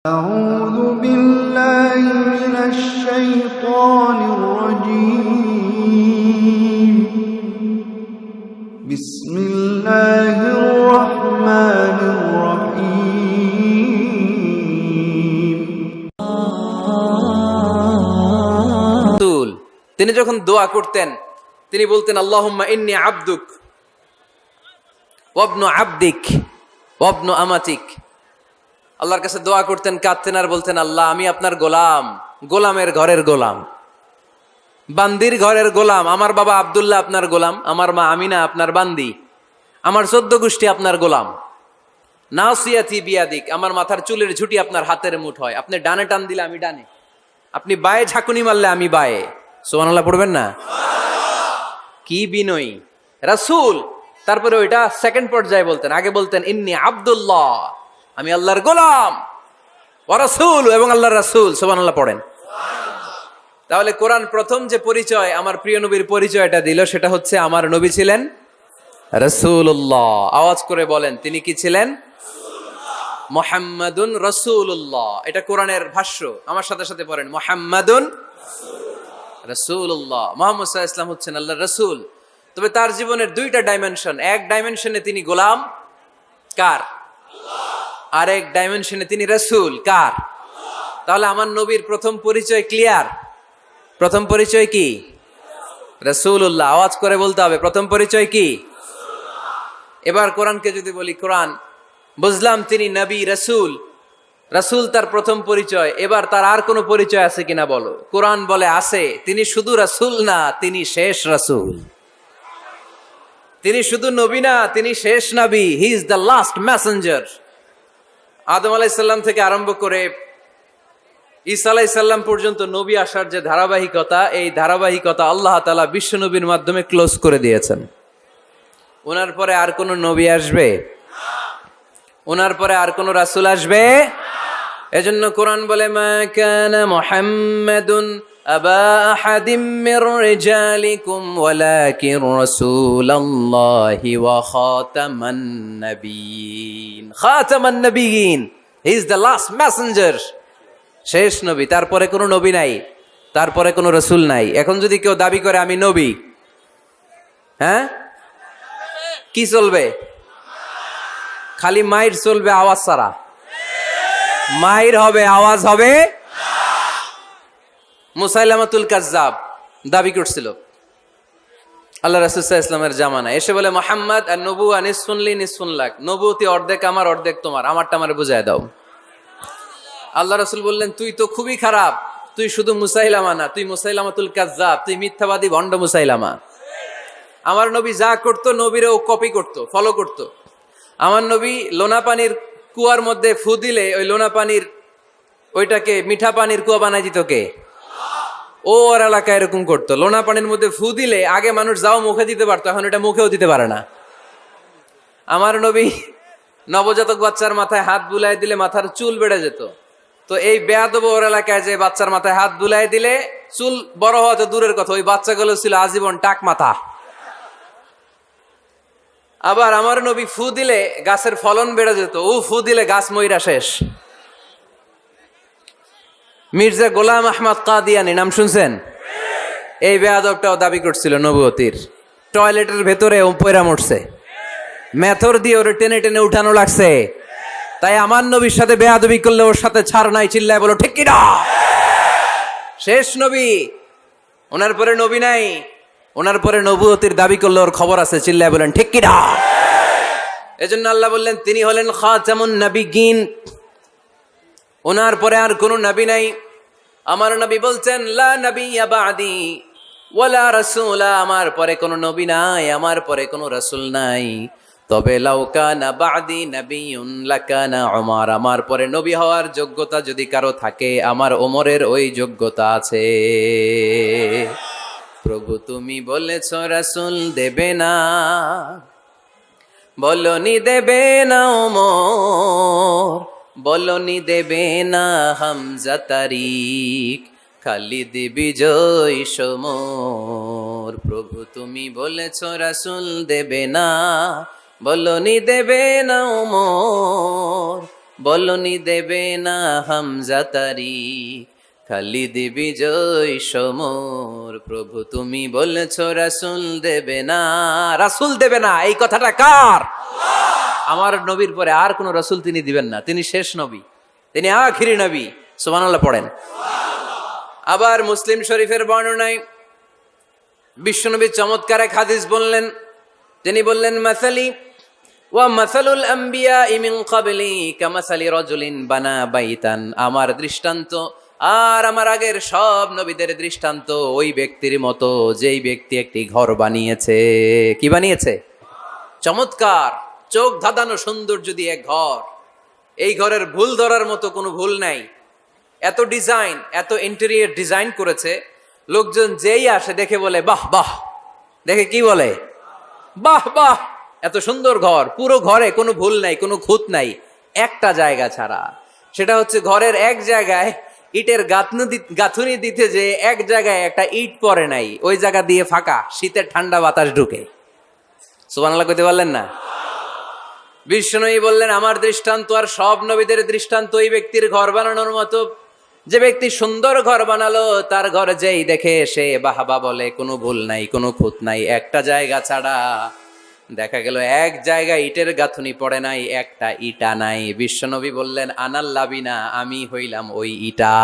أعوذ بالله من الشيطان الرجيم بسم الله الرحمن الرحيم তিনি যখন দোয়া করতেন তিনি বলতেন আল্লাহুম্মা ইন্নী আবদুক ওয়াবনু আবদিক ওয়াবনু আমাতিক। আল্লাহর কাছে দোয়া করতেন, কাঁদতেন আর বলতেন, আল্লাহ আমি আপনার গোলাম, গোলামের ঘরের গোলাম, বান্দির ঘরের গোলাম। আমার বাবা আব্দুল্লাহ আপনার গোলাম, আমার মা আমিনা আপনার বান্দি, আমার 14 গোষ্ঠী আপনার গোলাম। নাসিয়াতি বিয়াদিক, আমার মাথার চুলের ঝুঁটি আপনার হাতের মুঠোয়। আপনি ডানে টান দিলে আমি ডানে, আপনি বায়ে ঝাঁকুনি মারলে আমি বায়ে। সুবহানাল্লাহ পড়বেন না? কি বিনয়ী রাসূল। তারপরে ওইটা সেকেন্ড পর্যায়ে বলতেন। আগে বলতেন ইন্নী আব্দুল্লাহ, আমি আল্লাহর গোলাম, ওয়া রাসূল, এবং আল্লাহর রাসূল। সুবহানাল্লাহ পড়েন। তাহলে কোরআন প্রথম যে পরিচয় আমার প্রিয় নবীর পরিচয়টা দিল, সেটা হচ্ছে আমার নবী ছিলেন রাসূলুল্লাহ। আওয়াজ করে বলেন, তিনি কি ছিলেন? মুহাম্মাদুন রাসূলুল্লাহ। এটা কোরআনের ভাষ্য। আমার সাথে সাথে পড়েন, মুহাম্মাদুন রাসূলুল্লাহ। মুহাম্মদ সাল্লাল্লাহু আলাইহি ওয়াসাল্লাম হচ্ছেন আল্লাহর রাসূল। তবে তার জীবনের দুইটা ডাইমেনশন। এক ডাইমেনশনে তিনি গোলাম, কার? আর এক ডাইমেনশনে তিনি রাসূল, কার? তাহলে আমার নবীর প্রথম পরিচয় ক্লিয়ার। প্রথম পরিচয় কি? রাসূলুল্লাহ। আওয়াজ করে বলতে হবে, প্রথম পরিচয় কি? এবার কোরআনকে যদি বলি, কোরআন বুঝলাম তিনি নবী রাসূল, রাসূল তার প্রথম পরিচয়। এবার তার আর কোনো পরিচয় আছে কিনা বলো। কোরআন বলে আছে। তিনি শুধু রাসূল না, তিনি শেষ রাসূল। তিনি শুধু নবী না, তিনি শেষ নবী। He is the last messenger. আদম আলাইহিস সালাম থেকে আরম্ভ করে ঈসা আলাইহিস সালাম পর্যন্ত নবী আসার যে ধারাবাহিকতা, এই ধারাবাহিকতা আল্লাহ তাআলা বিশ্ব নবীর মাধ্যমে ক্লোজ করে দিয়েছেন। ওনার পরে আর কোন নবী আসবে? ওনার পরে আর কোন রাসূল আসবে? এজন্য কোরআন বলে, মা কানা মুহাম্মাদুন আবা আহাদিম মির রিজালিকুম ওয়ালাকিন রাসূলুল্লাহি ওয়া খাতামান নাবিয়িন। খাতামান নাবিয়িন, he is the last messenger, শেষ নবী। তারপরে কোনো নবী নাই, তারপরে কোনো রাসূল নাই। এখন যদি কেউ দাবি করে আমি নবী, হ্যাঁ, কি চলবে? খালি মাইর চলবে, আওয়াজ ছাড়া। মাইর হবে, আওয়াজ হবে। মুসাইলামাতুল কাজ্জাব দাবি করছিল আল্লাহ রাসূল সাল্লাল্লাহু আলাইহি ওয়াসাল্লামের জামানায়, এসে বলে, মুহাম্মদ আর নবুয়া নিসফুন লি নিসফুন লাক, নবুয়তি অর্ধেক আমার অর্ধেক তোমার, আমারটা আমারে বুঝায় দাও। আল্লাহ রাসূল বললেন, তুই তো খুবই খারাপ, তুই শুধু মুসাইলামা না, তুই মুসাইলামাতুল কাজ্জাব, তুই মিথ্যাবাদী ভণ্ড মুসাইলামা। আমার নবী যা করতো নবীরও কপি করতো, ফলো করতো। আমার নবী লোনা পানির কুয়ার মধ্যে ফু দিলে ওই লোনা পানির ওইটাকে মিঠা পানির কুয়া বানাই দিত কে? ওর এলাকায় এরকম করতো। লোনা পানির মধ্যে ফু দিলে আগে মানুষ যাও মুখে দিতে পারতো, এখন এটা মুখেও দিতে পারে না। আমার নবী নবজাতক বাচ্চার মাথায় হাত বুলাই দিলে মাথার চুল বেড়ে যেত। তো এই বেয়াদব ওর এলাকায় যে বাচ্চার মাথায় হাত বুলাই দিলে চুল বড় হওয়া তো দূরের কথা, ওই বাচ্চাগুলো ছিল আজীবন টাক মাথা। আবার আমার নবী ফু দিলে গাছের ফলন বেড়ে যেত, ও ফু দিলে গাছ মইরা শেষ। মির্জা গোলাম আহমদ কাদিয়ানী নাম শুনছেন? এই বেয়াদবটাও দাবি করছিল নবুয়তির। টয়লেটের ভেতরে ও পয়রা মরছে, মেথর দিয়ে ওরে টেনে টেনে উঠানো লাগছে। তাই আমার নবীর সাথে বেয়াদবি করলে ওর সাথে ছাড় নাই। চিল্লায় বলো ঠিক কিনা? শেষ নবী, ওনার পরে নবী নাই। ওনার পরে নবুয়তির দাবি করলে ওর খবর আছে। চিল্লায় বলেন ঠিক কিনা? এজন্য আল্লাহ বললেন তিনি হলেন খাতামুন নাবিয়িন। ওনার পরে আর কোনো নবী নাই। আমার নবী বলছেন, লা নাবিয়্যা বা'দি ওয়ালা রাসূলা, আমার পরে কোনো নবী নাই, আমার পরে কোনো রাসূল নাই। তবে লাউ কানা বা'দি নাবিয়্যুন লাকানা উমর, আমার পরে নবী হওয়ার যোগ্যতা যদি কারো থাকে, আমার ওমরের ওই যোগ্যতা আছে। প্রভু তুমি বলেছ রাসূল দেবে না, বলনি দেবে না ওমর, বলনি দেবে না হামজা তারিক, খালিদ বিজয় সমর। প্রভু তুমি বলেছ রাসূল দেবে না, বলনি দেবে না ওমর, বলনি দেবে না হামজাতারি, খালিদ বিজয় সমর। প্রভু তুমি বলেছ রাসূল দেবে না, রাসূল দেবে না, এই কথাটা কার? আমার নবীর পরে আর কোন রাসূল তিনি দিবেন না, তিনি শেষ নবী, তিনি আখিরি নবী। সুবহানাল্লাহ পড়েন। আবার মুসলিম শরীফের বর্ণনায় বিশ্বনবী চমৎকার এক হাদিস বললেন। তিনি বললেন, মাসালি ওয়া মাসালুল আম্বিয়া মিন ক্বাবলি কামাসালি রাজুলিন বানা বাইতান। আমার দৃষ্টান্ত আর আমার আগের সব নবীদের দৃষ্টান্ত ওই ব্যক্তির মতো যেই ব্যক্তি একটি ঘর বানিয়েছে। কি বানিয়েছে? চমৎকার, চোখ ধাঁধানো সৌন্দর্য দিয়ে এক ঘর। এই ঘরের ভুল ধরার মতো কোনো ভুল নাই। এত ডিজাইন, এত ইন্টেরিয়র ডিজাইন করেছে, লোকজন যেই আসে দেখে বলে বাহ বাহ। দেখে কি বলে? বাহ বাহ। এত সুন্দর ঘর, পুরো ঘরে কোনো ভুল নাই, কোনো খুঁত নাই, একটা জায়গা ছাড়া। সেটা হচ্ছে ঘরের এক জায়গায় ইটের গাঁথুনি দিতে যে এক জায়গায় একটা ইট পড়ে নাই, ওই জায়গা দিয়ে ফাঁকা, শীতের ঠান্ডা বাতাস ঢুকে। সুবহানাল্লাহ কইতে পারলেন না? বিষ্ণুই বললেন, আমার দৃষ্টান্ত আর সব নবীদের দৃষ্টান্ত ওই ব্যক্তির ঘর বানানোর মতো। যে ব্যক্তি সুন্দর ঘর বানালো, তার ঘর যেই দেখে সে বাহাবা বলে, কোনো ভুল নাই, কোনো খুঁত নাই, একটা জায়গা ছাড়া। দেখা গেল এক জায়গায় ইটের গাঁথুনি পড়ে নাই, একটা ইটা নাই। বিশ্বনবী বললেন, আনাল লাবিনা, আমি হইলাম ওই ইটা।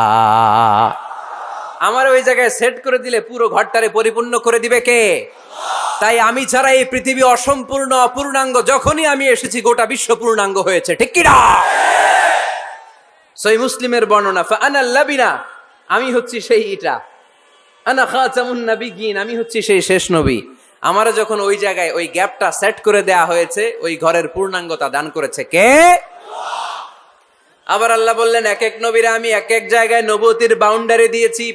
আমার ওই জায়গায় সেট করে দিলে পুরো ঘরটারে পরিপূর্ণ করে দিবে কে? তাই আমি ছাড়া এই পৃথিবী অসম্পূর্ণ, অপূর্ণাঙ্গ। যখনই আমি এসেছি গোটা বিশ্ব পূর্ণাঙ্গ হয়েছে, ঠিক কি না? সহিহ মুসলিমের বর্ণনা, ফাআনাল লাবিনা, আমি হচ্ছি সেই ইটা। আনা খাতামুন নাবিয়্যিন, আমি হচ্ছি সেই শেষ নবী। আমারও যখন ওই জায়গায় ওই গ্যাপটা সেট করে দেয়া হয়েছে, ওই ঘরের পূর্ণাঙ্গতা দান করেছে কে? আবার আল্লাহ বললেন, এক এক নবীরা আমি এক এক জায়গায় নবুয়তির বাউন্ডারি দিয়েছি।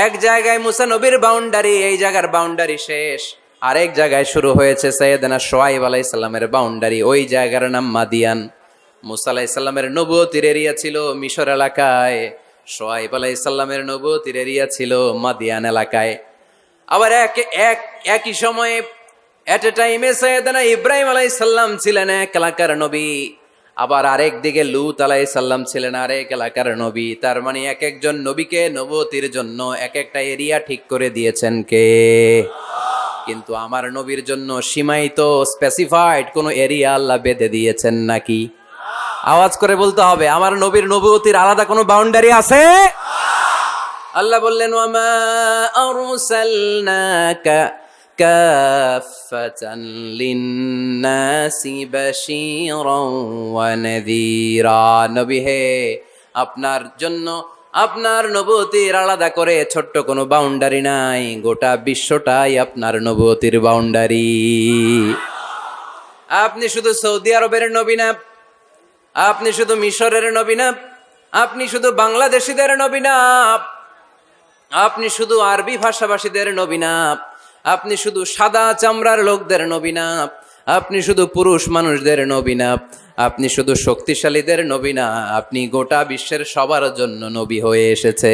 এক জায়গায় মুসা নবীর বাউন্ডারি, এই জায়গার বাউন্ডারি শেষ। আরেক জায়গায় শুরু হয়েছে সাইয়েদনা শুআয়ব আলাইহিস সালামের বাউন্ডারি, ওই জায়গার নাম মাদিয়ান। মুসা আলাইহিস সালামের নবুয়তির এরিয়া ছিল মিশর এলাকায়, শুআয়ব আলাইহিস সালামের নবুয়তির এরিয়া ছিল মাদিয়ান এলাকায়। আবার একই সময়ে এট এ টাইমে সাইয়েদনা ইব্রাহিম আলাইহিস সালাম ছিলেন এক এলাকার নবী, আবার আরেক দিকে লূত আলাইহিস সালাম ছিলেন আরেক এলাকার নবী। তার মানে এক একজন নবীকে নবুয়তির জন্য এক একটা এরিয়া ঠিক করে দিয়েছেন কে? কিন্তু আমার নবীর জন্য সীমায়িত, স্পেসিফাইড কোন এরিয়া আল্লাহ বেঁধে দিয়েছেন নাকি? আওয়াজ করে বলতে হবে, আমার নবীর নবুয়তির আলাদা কোনো বাউন্ডারি আছে? আল্লাহ বললেন, ওয়ামা আরসালনাকা কাফাতান লিন্নাসি বাশীরান ওয়া নাযীরা। নবী হে, আপনার জন্য আপনার নবুয়তির আলাদা করে ছোট্ট কোনো বাউন্ডারি নাই, গোটা বিশ্বটাই আপনার নবুয়তির বাউন্ডারি। আপনি শুধু সৌদি আরবের নবী না, আপনি শুধু মিশরের নবী না, আপনি শুধু বাংলাদেশিদের নবী না, আপনি শুধু আরবি ভাষাভাষীদের নবী না, আপনি শুধু সাদা চামড়ার লোকদের নবী না, আপনি শুধু পুরুষ মানুষদের নবী না, আপনি শুধু শক্তিশালীদের নবী না, আপনি গোটা বিশ্বের সবার জন্য নবী হয়ে এসেছে।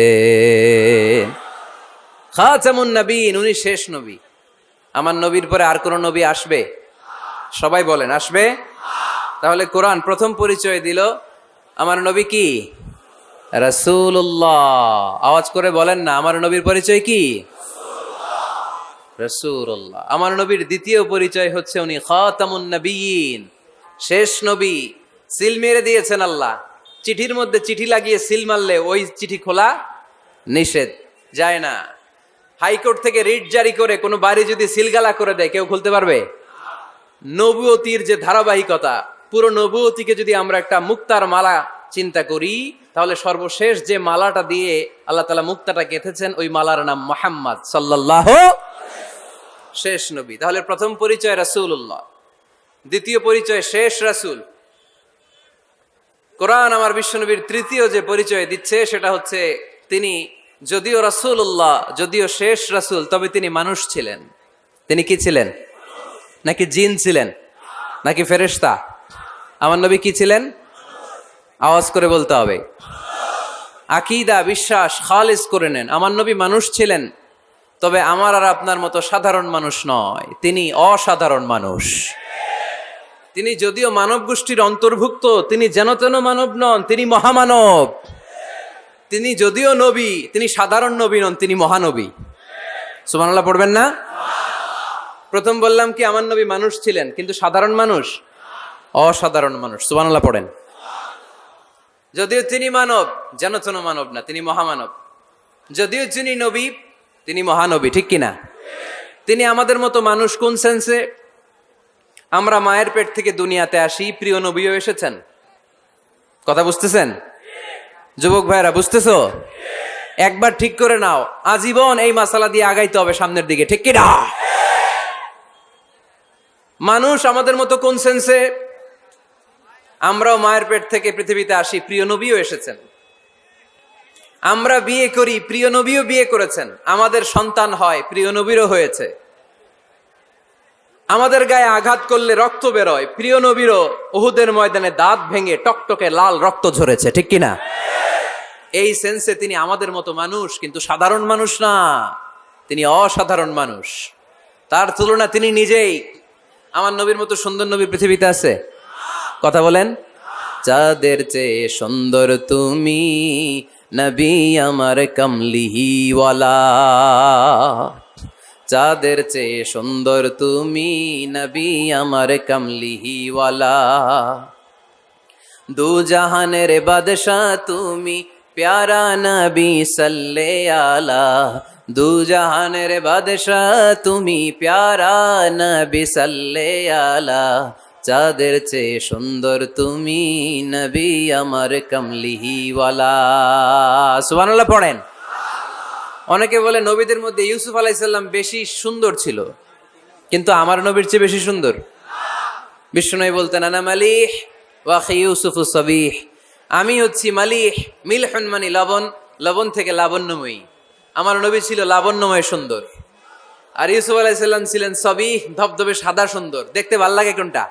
খাতামুন নবীন, উনি শেষ নবী। আমার নবীর পরে আর কোন নবী আসবে? সবাই বলেন, আসবে? তাহলে কোরআন প্রথম পরিচয় দিল আমার নবী কি? রাসূলুল্লাহ। আওয়াজ করে বলেন না, আমার নবীর পরিচয় কি? রাসূলুল্লাহ। আমার নবীর দ্বিতীয় পরিচয় হচ্ছে উনি খাতামুন নবিয়্যিন, শেষ নবী। সিল মেরে দিয়েছেন আল্লাহ। চিঠির মধ্যে চিঠি লাগিয়ে সিল মারলে ওই চিঠি খোলা নিষেধ, যায় না। হাইকোর্ট থেকে রিট জারি করে কোনো বাড়ি যদি সিলগালা করে দেয়, কেউ খুলতে পারবে? নবুয়তির যে ধারাবাহিকতা, পুরো নবুয়তিকে যদি আমরা একটা মুক্তার মালা চিন্তা করি, তাহলে সর্বশেষ যে মালাটা দিয়ে আল্লাহ তাআলা মুক্তাটা গেঁথেছেন, ওই মালার নাম মুহাম্মদ সাল্লাল্লাহু, শেষ নবী। তাহলে প্রথম পরিচয় রাসূলুল্লাহ, দ্বিতীয় পরিচয় শেষ রাসূল। কোরআন আমার বিশ্বনবীর তৃতীয় যে পরিচয় দিচ্ছে সেটা হচ্ছে তিনি যদিও রাসূলুল্লাহ, যদিও শেষ রাসূল, তবে তিনি মানুষ ছিলেন। তিনি কি ছিলেন? নাকি জিন ছিলেন? নাকি ফেরেশতা? আমার নবী কি ছিলেন? আওয়াজ করে বলতে হবে। আকীদা, বিশ্বাস খালিস করে নেন, আমার নবী মানুষ ছিলেন, তবে আমার আর আপনার মতো সাধারণ মানুষ নয়, তিনি অসাধারণ মানুষ। তিনি যদিও মানব গোষ্ঠীর অন্তর্ভুক্ত, তিনি যেন তেন মানব নন, তিনি মহামানব। তিনি যদিও নবী, তিনি সাধারণ নবী নন, তিনি মহানবী। সুবহানাল্লাহ পড়বেন না? প্রথম বললাম কি আমার নবী মানুষ ছিলেন, কিন্তু সাধারণ মানুষ, অসাধারণ মানুষ। সুবহানাল্লাহ পড়েন। যদিও তিনি মানব, যেন তেন মানব না, তিনি মহামানব। যদিও তিনি নবী, তিনি মহানবী। ঠিক কিনা? তিনি আমাদের মতো মানুষ কোন সেন্সে? আমরা মায়ের পেট থেকে দুনিয়াতে আসি, প্রিয় নবীও এসেছেন। কথা বুঝতেছেন যুবক ভাইরা? বুঝতেছো? একবার ঠিক করে নাও, আজীবন এই মাসালা দিয়ে আগাইতে হবে সামনের দিকে। ঠিক কিনা? মানুষ আমাদের মতো কোন সেন্সে? আমরাও মায়ের পেট থেকে পৃথিবীতে আসি, প্রিয় নবীও এসেছেন। আমরা বিয়ে করি, প্রিয় নবীও বিয়ে করেছেন। আমাদের সন্তান হয়, প্রিয় নবীরও হয়েছে। আমাদের গায়ে আঘাত করলে রক্ত বেরোয়, প্রিয় নবীরও উহুদের ময়দানে দাঁত ভেঙে টকটকে লাল রক্ত ঝরেছে। ঠিক কিনা? এই সেন্সে তিনি আমাদের মতো মানুষ, কিন্তু সাধারণ মানুষ না, তিনি অসাধারণ মানুষ। তার তুলনা তিনি নিজেই। আমার নবীর মতো সুন্দর নবী পৃথিবীতে আছে? কথা বলেন। চাঁদের চেয়ে সুন্দর তুমি, নবী আমার কমলিওয়ালা। চাঁদের চেয়ে সুন্দর তুমি, নবী আমার কমলিওয়ালা। দু জাহানের বাদশাহ তুমি, প্যারা নবী সাল্লে আলা। দু জাহানের বাদশাহ তুমি, প্যারা নবী সাল্লে আলা। চাঁদের চেয়ে সুন্দর তুমি, নবী আমার কমলিওয়ালা। সুবহানাল্লাহ পড়েন। অনেকে বলে নবীদের মধ্যে ইউসুফ আলাইহিস সালাম বেশি সুন্দর ছিল, কিন্তু আমার নবীর চেয়ে বেশি সুন্দর। বিষ্ণুনবী বলতেন, আনা মালিহ ওয়া আখি ইউসুফু সাবিহ। আমি হচ্ছি মালিহ, মিলহুন মানে লবণ, লবণ থেকে লাবণ্যময়ী। আমার নবী ছিল লাবণ্যময় সুন্দর, আর ইউসুফ আলাইহিস সালাম ছিলেন সাবিহ, ধবধবে সাদা সুন্দর। দেখতে ভাল লাগে কোনটা?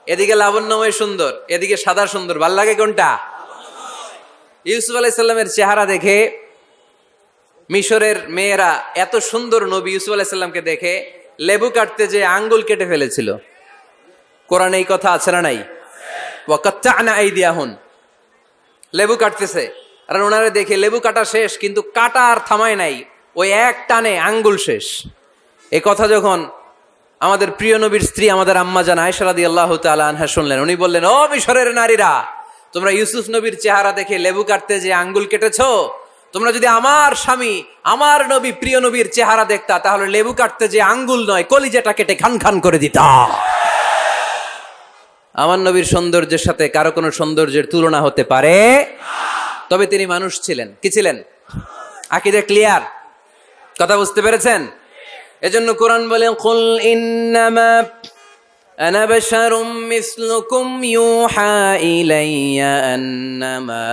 এদিকে লাবণ্যময় সুন্দর, এদিকে সাদা সুন্দর, ভাল লাগে কোনটা? ইউসুফ আলাইহিস সালামের চেহারা দেখে মিশরের মেয়েরা এত সুন্দর নবী ইউসুফ আলাইহিস সালামকে দেখে লেবু কাটতে যে আঙ্গুল কেটে ফেলেছিল। কোরআনে এই কথা আছে না নাই? ওয়া কাত্তা'না আইদিয়াহুন। লেবু কাটতেছে, আর ওনারে দেখে লেবু কাটা শেষ, কিন্তু কাটা আর থামায় নাই, ওই এক টানে আঙ্গুল শেষ। এই কথা যখন আমাদের প্রিয় নবীর স্ত্রী আমাদের আম্মা জান আয়েশা রাদিয়াল্লাহু তাআলা আনহা শুনলেন, উনি বললেন, ও মিশরের নারীরা, তোমরা ইউসুফ নবীর চেহারা দেখে লেবু কাটতে যে আঙ্গুল কেটেছো, তোমরা যদি আমার স্বামী আমার নবী প্রিয় নবীর চেহারা দেখতা, তাহলে লেবু কাটতে যে আঙ্গুল নয়, কলিজাটা কেটে খান খান করে দিতা। আমার নবীর সৌন্দর্যের সাথে কারো কোনো সৌন্দর্যের তুলনা হতে পারে? তবে তিনি মানুষ ছিলেন। কি ছিলেন? আকীদা ক্লিয়ার? কথা বুঝতে পেরেছেন? এজন্য কোরআন বলে, কুল ইন্নামা আনা বাশারুম মিসলুকুম ইউহা ইলাইয়া আন্নামা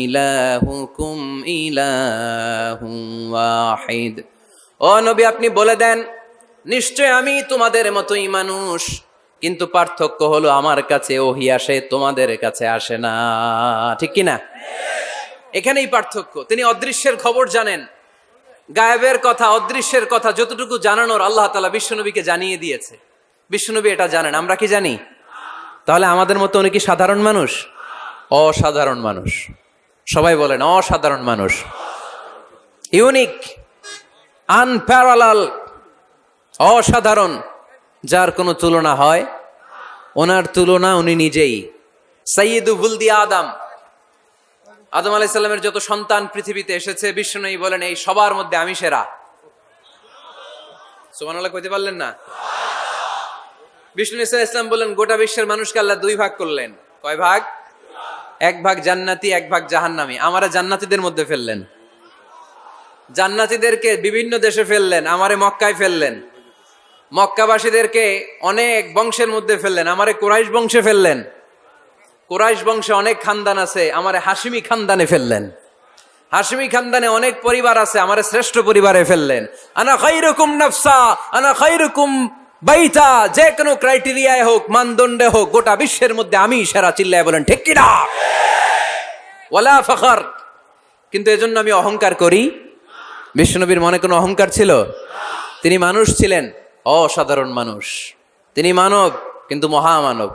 ইলাহুকুম ইলাহুন ওয়াহিদ। ও নবী, আপনি বলে দেন, নিশ্চয় আমি তোমাদের মতোই মানুষ, কিন্তু পার্থক্য হলো আমার কাছে ওহী আসে, তোমাদের কাছে আসে না। ঠিক কিনা? এখানেই পার্থক্য। তিনি অদৃশ্যের খবর জানেন, গায়েবের কথা, অদৃশ্যের কথা যতটুকু জানানোর আল্লাহ তাআলা বিশ্বনবীকে জানিয়ে দিয়েছে। বিশ্বনবী এটা জানেন, আমরা কি জানি? তাহলে আমাদের মতো উনি কি সাধারণ মানুষ? অসাধারণ মানুষ। সবাই বলেন অসাধারণ মানুষ। ইউনিক, আনপ্যারালাল, অসাধারণ, যার কোনো তুলনা হয়? ওনার তুলনা উনি নিজেই। সাইয়্যিদু বুলদি আদম, আদম আলাইহিস সালামের যত সন্তান পৃথিবীতে এসেছে, বিশ্বনবী বলেন এই সবার মধ্যে আমি সেরা। সুবহানাল্লাহ কইতে পারলেন না? বিষ্ণু সাল্লাল্লাহু আলাইহি ওয়াসাল্লাম বলেন, গোটা বিশ্বের মানুষকে আল্লাহ দুই ভাগ করলেন। কয় ভাগ? এক ভাগ জান্নাতি, এক ভাগ জাহান্নামী। আমারে জান্নাতীদের মধ্যে ফেললেন। জান্নাতীদেরকে বিভিন্ন দেশে ফেললেন, আমারে মক্কায় ফেললেন। মক্কাবাসীদেরকে অনেক বংশের মধ্যে ফেললেন, আমারে কুরাইশ বংশে ফেললেন। কুরাইশ বংশে অনেক খানদান আছে, আমারে হাশিমি খানদানে ফেললেন। হাশিমি খানদানে অনেক পরিবার আছে, আমারে শ্রেষ্ঠ পরিবারে ফেললেন। আনা খায়রুকুম নাফসা, আনা খায়রুকুম বাইতা, যে কোনো ক্রাইটেরিয়ায় হোক, মানদণ্ডে হোক, গোটা বিশ্বের মধ্যে আমি সেরা। চিল্লায় বলেন ঠিক কিনা? ওয়ালা ফখর। কিন্তু এজন্য আমি অহংকার করি? বিশ্বনবীর মনে কোনো অহংকার ছিল? তিনি মানুষ ছিলেন, অসাধারণ মানুষ। তিনি মানব, কিন্তু মহামানব।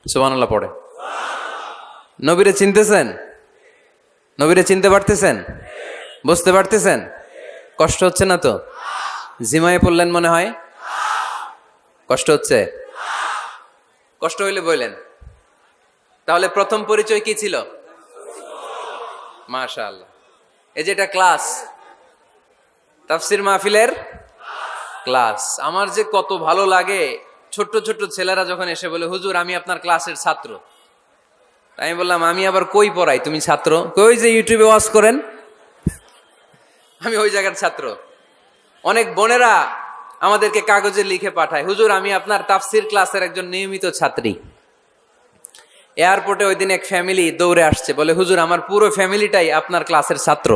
সুবহানাল্লাহ পড়ে। নবীরে চিনতেছেন? নবীরে চিনতে পারতেছেন? বুঝতে পারতেছেন? কষ্ট হচ্ছে না তো? জিমায়ে পড়লেন মনে হয়? কষ্ট হচ্ছে? কষ্ট হইলে বললেন। তাহলে প্রথম পরিচয় কি ছিল? মাশাআল্লাহ। এই যে এটা ক্লাস, তাফসীর মাহফিলের ক্লাস। আমার যে কত ভালো লাগে ছোট্ট ছোট্ট ছেলেরা যখন এসে বলে, হুজুর আমি আপনার ক্লাসের ছাত্র। আমি বললাম, আমি আবার কই পড়াই, তুমি ছাত্র? কই যে ইউটিউবে ওয়াজ করেন, আমি ওই জায়গার ছাত্র। অনেক বোনেরা আমাদেরকে কাগজে লিখে পাঠায়, হুজুর আমি আপনার তাফসীর ক্লাসের একজন নিয়মিত ছাত্রী। এয়ারপোর্টে ওই দিন এক ফ্যামিলি দৌড়ে আসছে, বলে হুজুর আমার পুরো ফ্যামিলিটাই আপনার ক্লাসের ছাত্র।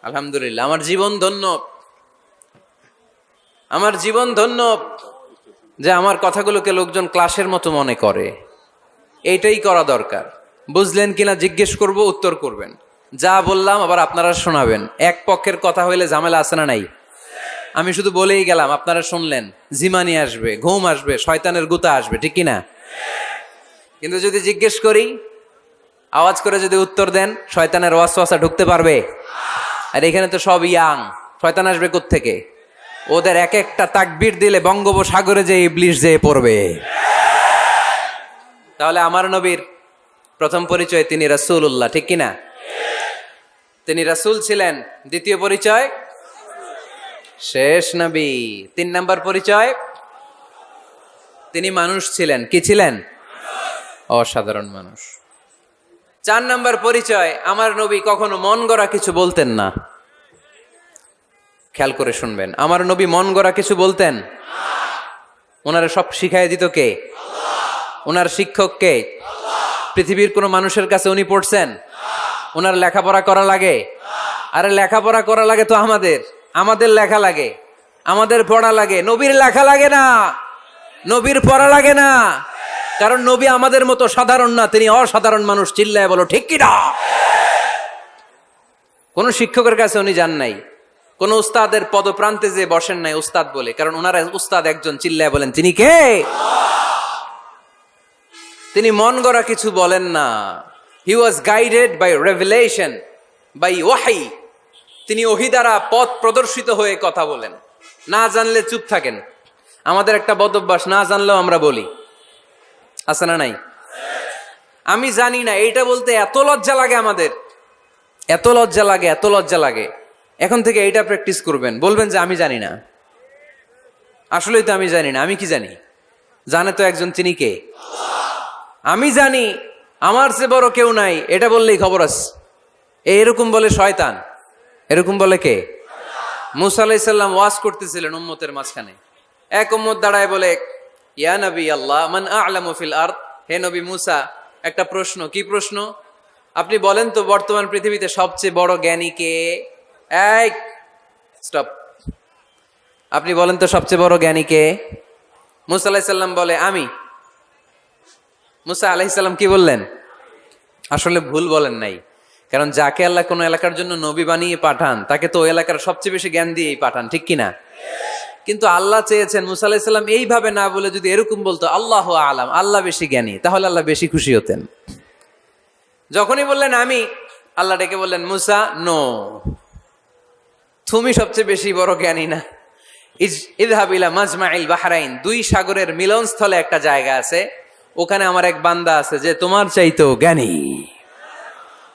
আলহামদুলিল্লাহ, আমার জীবন ধন্য, আমার জীবন ধন্য যে আমার কথাগুলোকে লোকজন ক্লাসের মতো মনে করে। এইটাই করা দরকার। বুঝলেন কিনা জিজ্ঞেস করব, উত্তর করবেন। যা বললাম আবার আপনারা শোনাবেন। এক পক্ষের কথা হইলে ঝামেলা আছে না নাই? আমি শুধু বলেই গেলাম, আপনারা শুনলেন, জিমানি আসবে, ঘুম আসবে, শয়তানের গুতা আসবে, ঠিক কিনা? কিন্তু যদি জিজ্ঞেস করি, আওয়াজ করে যদি উত্তর দেন, শয়তানের ওয়াসওয়াসা ঢুকতে পারবে? আর এখানে তো সব ইয়াং, শয়তান আসবে কোত্থেকে? ওদের এক একটা তাকবীর দিলে বঙ্গোপসাগরে যে ইবলিশ যেয়ে পড়বে। তাহলে আমার নবীর প্রথম পরিচয় তিনি রাসূলুল্লাহ, ঠিক কিনা? তিনি রাসূল ছিলেন। দ্বিতীয় পরিচয় শেষ নবী। 3 নাম্বার পরিচয় তিনি মানুষ ছিলেন। কি ছিলেন? অসাধারণ মানুষ। 4 নাম্বার পরিচয়, আমার নবী কখনো মন গড়া কিছু বলতেন না। খেয়াল করে শুনবেন, আমার নবী মন গড়া কিছু বলতেন? ওনারা সব শিখাই দিত কে? ওনার শিক্ষক কে? পৃথিবীর কোন মানুষের কাছে উনি পড়ছেন? ওনার লেখাপড়া করা লাগে? আরে লেখাপড়া করা লাগে তো আমাদের লেখা লাগে, আমাদের পড়া লাগে। নবীর লেখা লাগে না, নবীর পড়া লাগে না। কারণ নবী আমাদের মতো সাধারণ না, তিনি অসাধারণ মানুষ। চিল্লায় বলো ঠিক কিনা? কোন শিক্ষকের কাছে উনি যান নাই, কোন উস্তাদের পদপ্রান্তে যে বসেন নাই উস্তাদ বলে, কারণ ওনারা উস্তাদ একজন। চিল্লায় বলেন তিনি কে? তিনি মন গড়া কিছু বলেন না। He was guided by revelation, by ওয়াহি। তিনি ওহী দ্বারা পথ প্রদর্শিত হয়ে কথা বলেন। না জানলে চুপ থাকেন। আমাদের একটা বদ অভ্যাস, না জানলেও আমরা বলি, আছে না নাই? আমি জানি না, এইটা বলতে এত লজ্জা লাগে আমাদের, এত লজ্জা লাগে, এত লজ্জা লাগে। এখন থেকে এইটা প্র্যাকটিস করবেন, বলবেন যে আমি জানি না। আসলেই তো আমি জানি না। আমি কি জানি? জানে তো একজন, তিনি কে? আমি জানি, আমার চেয়ে বড় কেউ নাই, এটা বললেই খবর আছে। এরকম বলে শয়তান। এরকম বলে কে? মুসা আলাইহিস সালাম ওয়াজ করতেছিলেন উম্মতের মাঝখানে। এক উম্মত দাঁড়ায় বলে, ইয়া নবী আল্লাহ মান আ'লামু ফিল আরদ। হে নবী মুসা, একটা প্রশ্ন। কি প্রশ্ন? আপনি বলেন তো বর্তমান পৃথিবীতে সবচেয়ে বড় জ্ঞানী কে? এই স্টপ। আপনি বলেন তো সবচেয়ে বড় জ্ঞানী কে? মুসা আলাইহিস সালাম বলে আমি। মুসা আলাইহিস সালাম কি বললেন? আসলে ভুল বলেন নাই, কারণ যাকে আল্লাহ কোনো এলাকার জন্য নবী বানিয়ে পাঠান, তাকে তো ওই এলাকার সবচেয়ে বেশি জ্ঞান দিয়েই পাঠান, ঠিক কিনা? কিন্তু আল্লাহ চেয়েছেন মুসা আলাইহিস সালাম এইভাবে না বলে যদি এরকম বলতো, আল্লাহ আলাম, আল্লাহ বেশি জ্ঞানী, তাহলে আল্লাহ বেশি খুশি হতেন। যখনই বললেন আমি, আল্লাহ ডেকে বললেন, মুসা নো, তুমি সবচেয়ে বেশি বড় জ্ঞানী না। ইযহাব ইলা মাজমাইল বাহরাইন, 2 সাগরের মিলনস্থলে একটা জায়গা আছে, ওখানে আমার এক বান্দা আছে যে তোমার চাইতেও জ্ঞানী।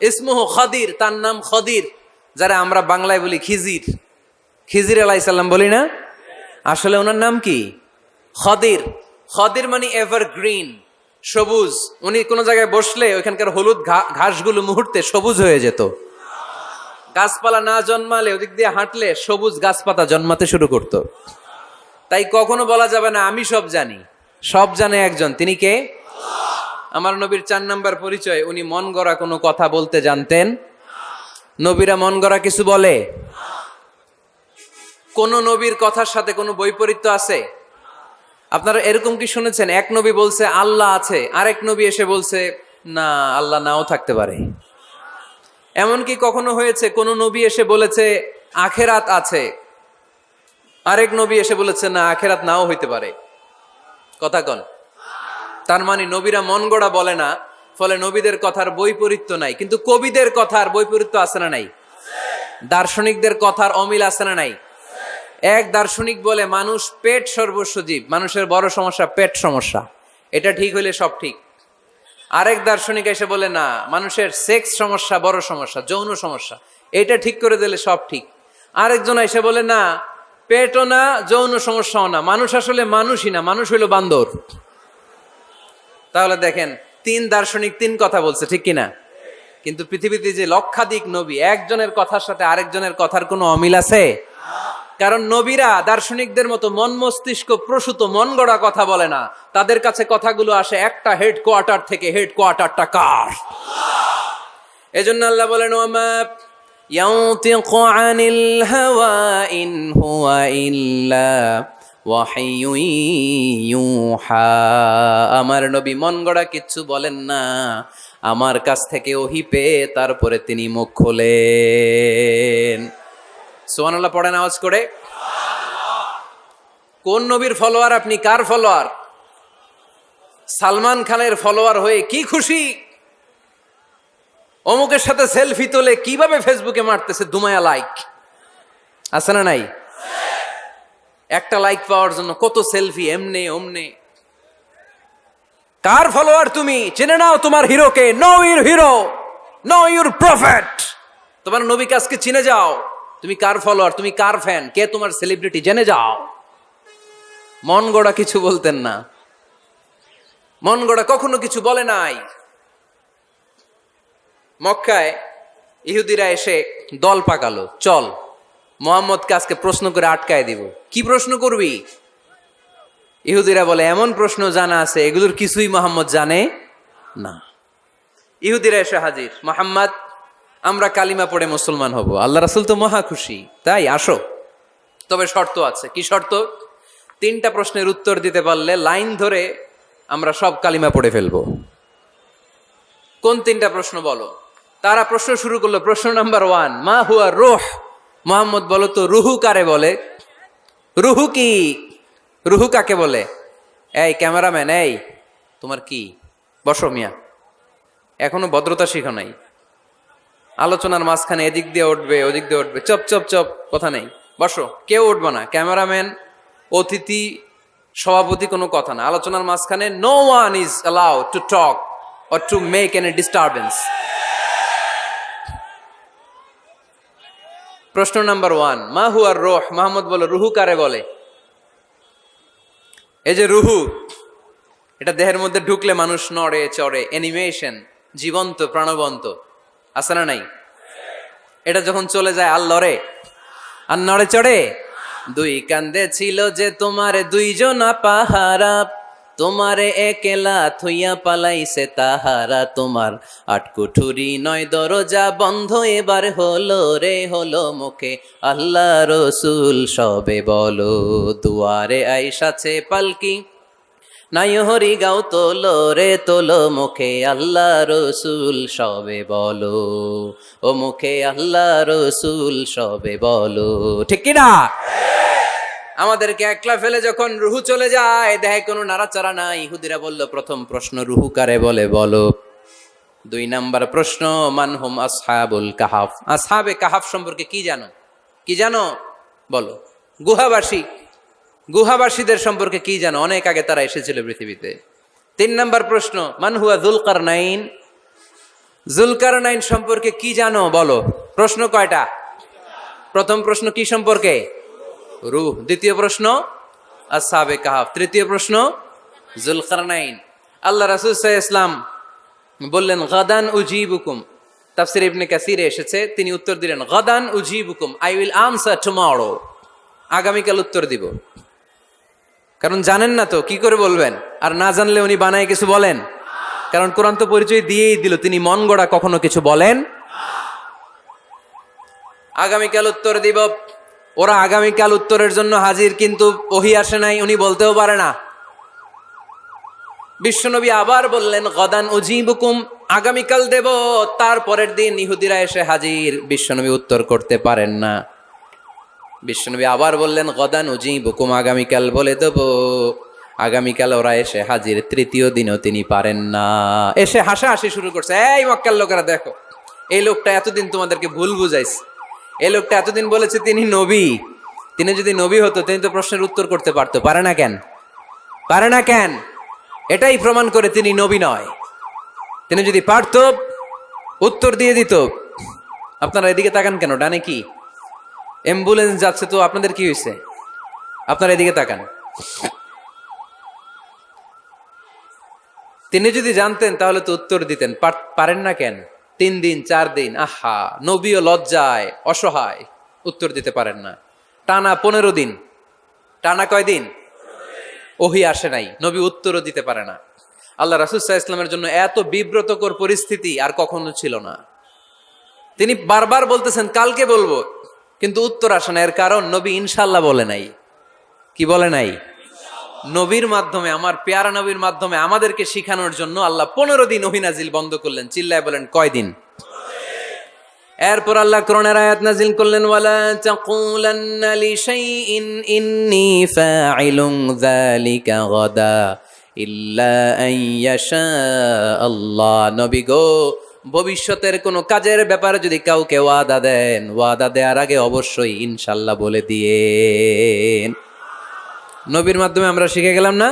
ইসমুহু খদির, তার নাম খদির, যারা আমরা বাংলায় বলি খিজির। খিজির আলাইহিস সালাম বলি না, আসলে ওনার নাম কি? খদির। খদির মানে এভারগ্রিন, সবুজ। উনি কোন জায়গায় বসলে ওইখানকার হলুদ ঘাসগুলো মুহূর্তে সবুজ হয়ে যেত। গাছপালা না জন্মালে ওদিক দিয়ে হাঁটলে সবুজ গাছপাতা জন্মাতে শুরু করত। তাই কখনো বলা যাবে না আমি সব জানি। সব জানে একজন, তিনি কে? আমার নবীর 4 নাম্বার পরিচয়, উনি মন গড়া কোনো কথা বলতে জানতেন। নবীরা মন গড়া কিছু বলে? কোন নবীর কথার সাথে কোনো বৈপরীত্য আছে? আপনারা এরকম কি শুনেছেন, এক নবী বলছে আল্লাহ আছে, আরেক নবী এসে বলছে না, আল্লাহ নাও থাকতে পারে? এমন কি কখনো হয়েছে কোন নবী এসে বলেছে আখেরাত আছে, আরেক নবী এসে বলেছে না, আখেরাত নাও হইতে পারে? কথা কন। তার মানে নবীরা মন গড়া বলে না, ফলে নবীদের কথার বৈপরীত্য নাই, কিন্তু কবিদের কথার বৈপরীত্য আছে না নাই? দার্শনিকদের কথার অমিল আছে না নাই? এক দার্শনিক বলে মানুষ পেট সর্বস্ব জীব, মানুষের বড় সমস্যা পেট সমস্যা, এটা ঠিক হইলে সব ঠিক। আরেক দার্শনিক এসে বলে না, মানুষের সেক্স সমস্যা বড় সমস্যা, যৌন সমস্যা, এটা ঠিক করে দিলে সব ঠিক। আরেকজন এসে বলে না, পেটও না যৌন সমস্যাও না, মানুষ আসলে মানুষই না, মানুষ হইল বান্দর। তাহলে দেখেন, তিন দার্শনিক তিন কথা বলছে, ঠিক কিনা? কিন্তু পৃথিবীতে যে লক্ষাধিক নবী, একজনের কথার সাথে আরেকজনের কথার কোনো অমিল আছে? কারণ নবীরা দার্শনিকদের মতো মন মস্তিষ্ক প্রসূত মন গড়া কথা বলে না, তাদের কাছে কথাগুলো আসে একটা হেডকোয়ার্টার থেকে। হেডকোয়ার্টারটা কার? এজন্য আল্লাহ বলেন, ওয়ামা ইয়ানতিকু আনিল হাওয়া ইন হুয়া ইল্লা ওয়াহয়ুন ইউহা। আমার নবী মন গড়া কিচ্ছু বলেন না, আমার কাছ থেকে ওহী পেয়ে তারপরে তিনি মুখ খোলেন। সুবহানাল্লাহ পড়েন আওয়াজ করে। কোন নবীর ফলোয়ার আপনি? কার ফলোয়ার? সালমান খানের ফলোয়ার হয়ে কি খুশি? অমুকের সাথে সেলফি তোলে কিভাবে ফেসবুকে মারতেছে দুমায়া লাইক, আছে না নাই? একটা লাইক পাওয়ার জন্য কত সেলফি, এমনে ওমনে। কার ফলোয়ার তুমি? জেনে নাও তোমার হিরোকে। Know your hero, know your prophet. তোমার নবীকে আজকে চিনে যাও। তুমি কার ফলোয়ার, তুমি কার ফ্যান, কে তোমার সেলিব্রিটি, জেনে যাও। মন গড়া কিছু বলতেন না, মন গড়া কখনো কিছু বলে নাই। মক্কায় ইহুদিরা এসে দল পাকালো, চল মোহাম্মদকে আজকে প্রশ্ন করে আটকায় দিব। কি প্রশ্ন করবি? ইহুদিরা বলে, এমন প্রশ্ন জানা আছে এগুলোর কিছুই মোহাম্মদ জানে না। ইহুদিরা এসে হাজির, মোহাম্মদ আমরা কালিমা পড়ে মুসলমান হব। আল্লাহ রাসূল তো মহা খুশি, তাই আসো, তবে শর্ত আছে। কি শর্ত? 3টা প্রশ্নের উত্তর দিতে পারলে লাইন ধরে আমরা সব কালিমা পড়ে ফেলবো। কোন 3টা প্রশ্ন বলো? তারা প্রশ্ন শুরু করলো। প্রশ্ন নাম্বার 1, মা হুয়া রূহ। মোহাম্মদ বলো তো, রুহু কারে বলে? রুহু কি? রুহু কাকে বলে? এই ক্যামেরাম্যান, এই তোমার কি? বসো মিয়া, এখনো ভদ্রতা শিখো নাই। আলোচনার মাঝখানে এদিক দিয়ে উঠবে ওদিক দিয়ে উঠবে, চপ চপ চপ, কথা নেই। বসো, কেউ উঠবে না। ক্যামেরাম্যান, অতিথি, সভাপতি, কোনো কথা না। আলোচনার মাঝখানে no one is allowed to talk or to make any disturbance. প্রশ্ন নাম্বার 1, মা হুয়ার রূহ। মোহাম্মদ বলো, রুহু কারে বলে? এই যে রুহু, এটা দেহের মধ্যে ঢুকলে মানুষ নড়ে চড়ে, অ্যানিমেশন, জীবন্ত প্রাণবন্ত, আছে না নাই? এটা যখন চলে যায় আর লড়ে, আর নড়ে চড়ে। 2 কান্দে ছিল যে তোমারে 2 জনা পাহারা, তোমারে একলা থইয়া পালাইছে তাহারা। তোমার 8 কুঠুরি 9 দরজা বন্ধ এবার হলো রে, হলো মুখে আল্লাহ রসুল সবে বলো। দুয়ারে আইসাছে পালকি, নাই হরি গাও তোলো রে তোলো, মুখে আল্লাহ রসুল সবে বলো। ও মুখে আল্লাহ রসুল সবে বলো, ঠিক কিনা? আমাদেরকে একলা ফেলে যখন রুহু চলে যায়, দেহে কোনো নাড়াচাড়া নাই। ইহুদিরা বলল, প্রথম প্রশ্ন রুহু কারে বলে বলো। 2 নাম্বার প্রশ্ন, মানহুম আসহাবুল কাহাফ। আসহাবে কাহাফ সম্পর্কে কি জানো? কি জানো বলো। গুহাবাসী, গুহাবাসীদের সম্পর্কে কি জানো? অনেক আগে তারা এসেছিল পৃথিবীতে। 3 নাম্বার প্রশ্ন, মান হুয়া যুলকারনাইন। যুলকারনাইন সম্পর্কে কি জানো বলো। প্রশ্ন কয়টা? প্রথম প্রশ্ন কি সম্পর্কে? রূহ। দ্বিতীয় প্রশ্ন আসহাবে কাহাফ। তৃতীয় প্রশ্ন যুলকারনাইন। আল্লাহ রাসূল সাল্লাল্লাহু আলাইহি ওয়াসাল্লাম বললেন, গাদান উজিবুকুম। তাফসীর ইবনে কাসিরে এসেছে, তিনি উত্তর দিলেন, গাদান উজিবুকুম, আই উইল আনসার টুমরো। আগামীকাল উত্তর দিব। কারণ জানেন না তো কি করে বলবেন, আর না জানলে উনি বানায় কিছু বলেন? কারণ কোরআন তো পরিচয় দিয়েই দিল, তিনি মন গড়া কখনো কিছু বলেন। আগামীকাল উত্তর দিব। ওরা আগামীকাল উত্তরের জন্য হাজির, কিন্তু ওহী আসে নাই, উনি বলতেও পারে না। বিশ্বনবী আবার বললেন, গাদান উজিবুকুম, আগামীকাল দেব। তারপরের দিন ইহুদিরা এসে হাজির, বিশ্বনবী উত্তর করতে পারেন না। বিশ্বনবী আবার বললেন, গাদান উজিবুকুম, আগামীকাল বলে দেব। আগামীকাল ওরা এসে হাজির, তৃতীয় দিনও তিনি পারেন না। এসে হাসাহাসি শুরু করছে, এই মক্কার লোকেরা দেখো, এই লোকটা এতদিন তোমাদেরকে ভুল বুঝাইছে, এই লোকটা এতদিন বলেছে তিনি নবী, তিনি যদি নবী হতো তিনি তো প্রশ্নের উত্তর করতে পারতো, পারে না কেন? পারে না কেন? এটাই প্রমাণ করে তিনি নবী নয়। তিনি যদি পারতো উত্তর দিয়ে দিত। আপনারা এদিকে তাকান কেন? ডানে কি অ্যাম্বুলেন্স যাচ্ছে, তো আপনাদের কি হয়েছে? আপনারা এদিকে তাকান। তিনি যদি জানতেন তাহলে তো উত্তর দিতেন, পারেন না কেন? 3 দিন 4 দিন, আহা, নবীও লজ্জায় অসহায়, উত্তর দিতে পারেন না। টানা 15 দিন, টানা কয়দিন ওহী আসে নাই, নবী উত্তরও দিতে পারে না। আল্লাহ রাসূল সাল্লাল্লাহু আলাইহি ওয়াসাল্লামের জন্য এত বিব্রতকর পরিস্থিতি আর কখনো ছিল না। তিনি বারবার বলতেছেন কালকে বলবো, কিন্তু উত্তর আসে না। এর কারণ নবী ইনশাআল্লাহ বলে নাই। কি বলে নাই? নবীর মাধ্যমে, আমার পেয়ারা নবীর মাধ্যমে আমাদেরকে শিখানোর জন্য আল্লাহ 15 দিন ওহী নাজিল বন্ধ করলেন। চিল্লায় বলেন কয়দিন? এরপর আল্লাহ কোরআনের আয়াত নাজিল করলেন, ওয়ালা তাকুলান্না লিশাইইন ইন্নী ফাইলুন যালিকা গাদা ইল্লা আন ইয়াশা আল্লাহ। নবী গো, ভবিষ্যতের কোনো কাজের ব্যাপারে যদি কাউকে ওয়াদা দেন, ওয়াদা দেওয়ার আগে অবশ্যই ইনশাআল্লাহ বলে দিয়েন। নবীর মাধ্যমে আমরা শিখে গেলাম না?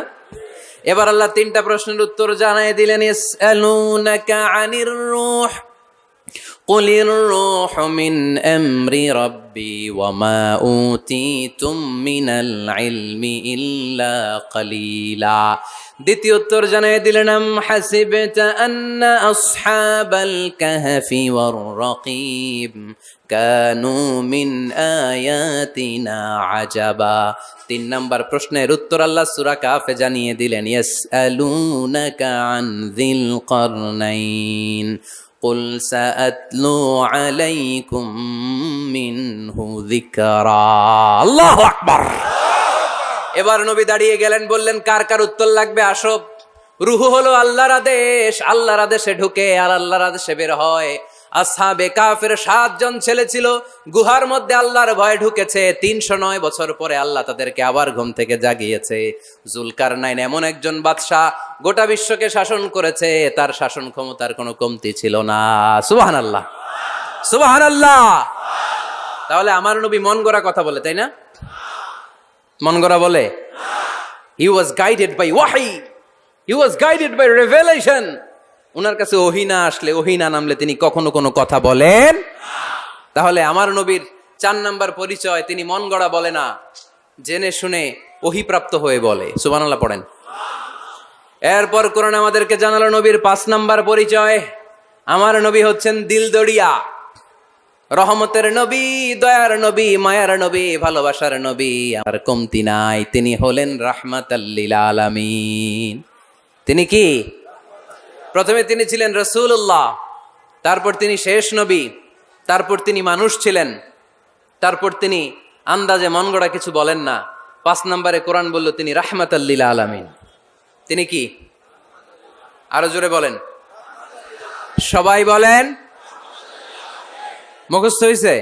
এবার আল্লাহ 3টা প্রশ্নের উত্তর জানাই দিলেন। ইয়াসআলুনাকা আনির রূহ قل الروح من أمر ربي وما أوتيتم من العلم إلا قليلا। দ্বিতীয় উত্তর জানাই দিলেন, আম হাসিবতা আন্না আসহাবাল কাহফি ওয়ার রাকিব কানু মিন আয়াতিনা আজাবা। 3 নম্বর প্রশ্নের উত্তর আল্লাহ সূরা কাহফে জানিয়ে দিলেন, ইয়াসআলুনাকা আন যিল কারনাইন قل سأتلو عليكم منه ذكرا। আল্লাহু আকবার। এবার নবী দাঁড়িয়ে গেলেন, বললেন কার কার উত্তর লাগবে আসো। রূহ হলো আল্লাহর আদেশ, আল্লাহর আদেশে ঢুকে আর আল্লাহর আদেশে বের হয়। আসহাবে কাফের 7 জন ছেলে ছিল, গুহার মধ্যে আল্লাহর ভয়ে ঢুকেছে। 309 বছর পরে আল্লাহ তাদেরকে আবার ঘুম থেকে জাগিয়েছে। জুলকারনাইন এমন একজন বাদশাহ, গোটা বিশ্বকে শাসন করেছে, তার শাসন ক্ষমতার কোনো কমতি ছিল না। সুবহানাল্লাহ, সুবহানাল্লাহ। তাহলে আমার নবী মন গড়া কথা বলে, তাই না? মন গড়া বলে? হি ওয়াজ গাইডেড বাই ওয়াহি, হি ওয়াজ গাইডেড বাই রেভেলেশন। উনার কাছে ওহী না আসলে, ওহী না নামলে তিনি কখনো কোনো কথা বলেন। তাহলে আমার নবীর 4 নাম্বার পরিচয়, তিনি মন গড়া বলে না, জেনে শুনে ওহীপ্রাপ্ত হয়ে বলে। সুবহানাল্লাহ পড়েন। এরপর কোরআন আমাদেরকে জানালো নবীর 5 নাম্বার পরিচয়, আমার নবী হচ্ছেন দিলদরিয়া, রহমতের নবী, দয়ার নবী, মায়ার নবী, ভালোবাসার নবী, আর কমতি নাই। তিনি হলেন রাহমাতাল লিল আলামিন। তিনি কি? প্রথমে তিনি ছিলেন রাসূলুল্লাহ, তারপর তিনি শেষ নবী, তারপর তিনি মানুষ ছিলেন, তারপর তিনি আন্দাজে মন গড়া কিছু বলেন না। 5 নম্বরে কোরআন বলল তিনি রাহমাতাল লিল আলামিন। তিনি কি? আরো জোরে বলেন, সবাই বলেন। মুখস্থ হয়েছে?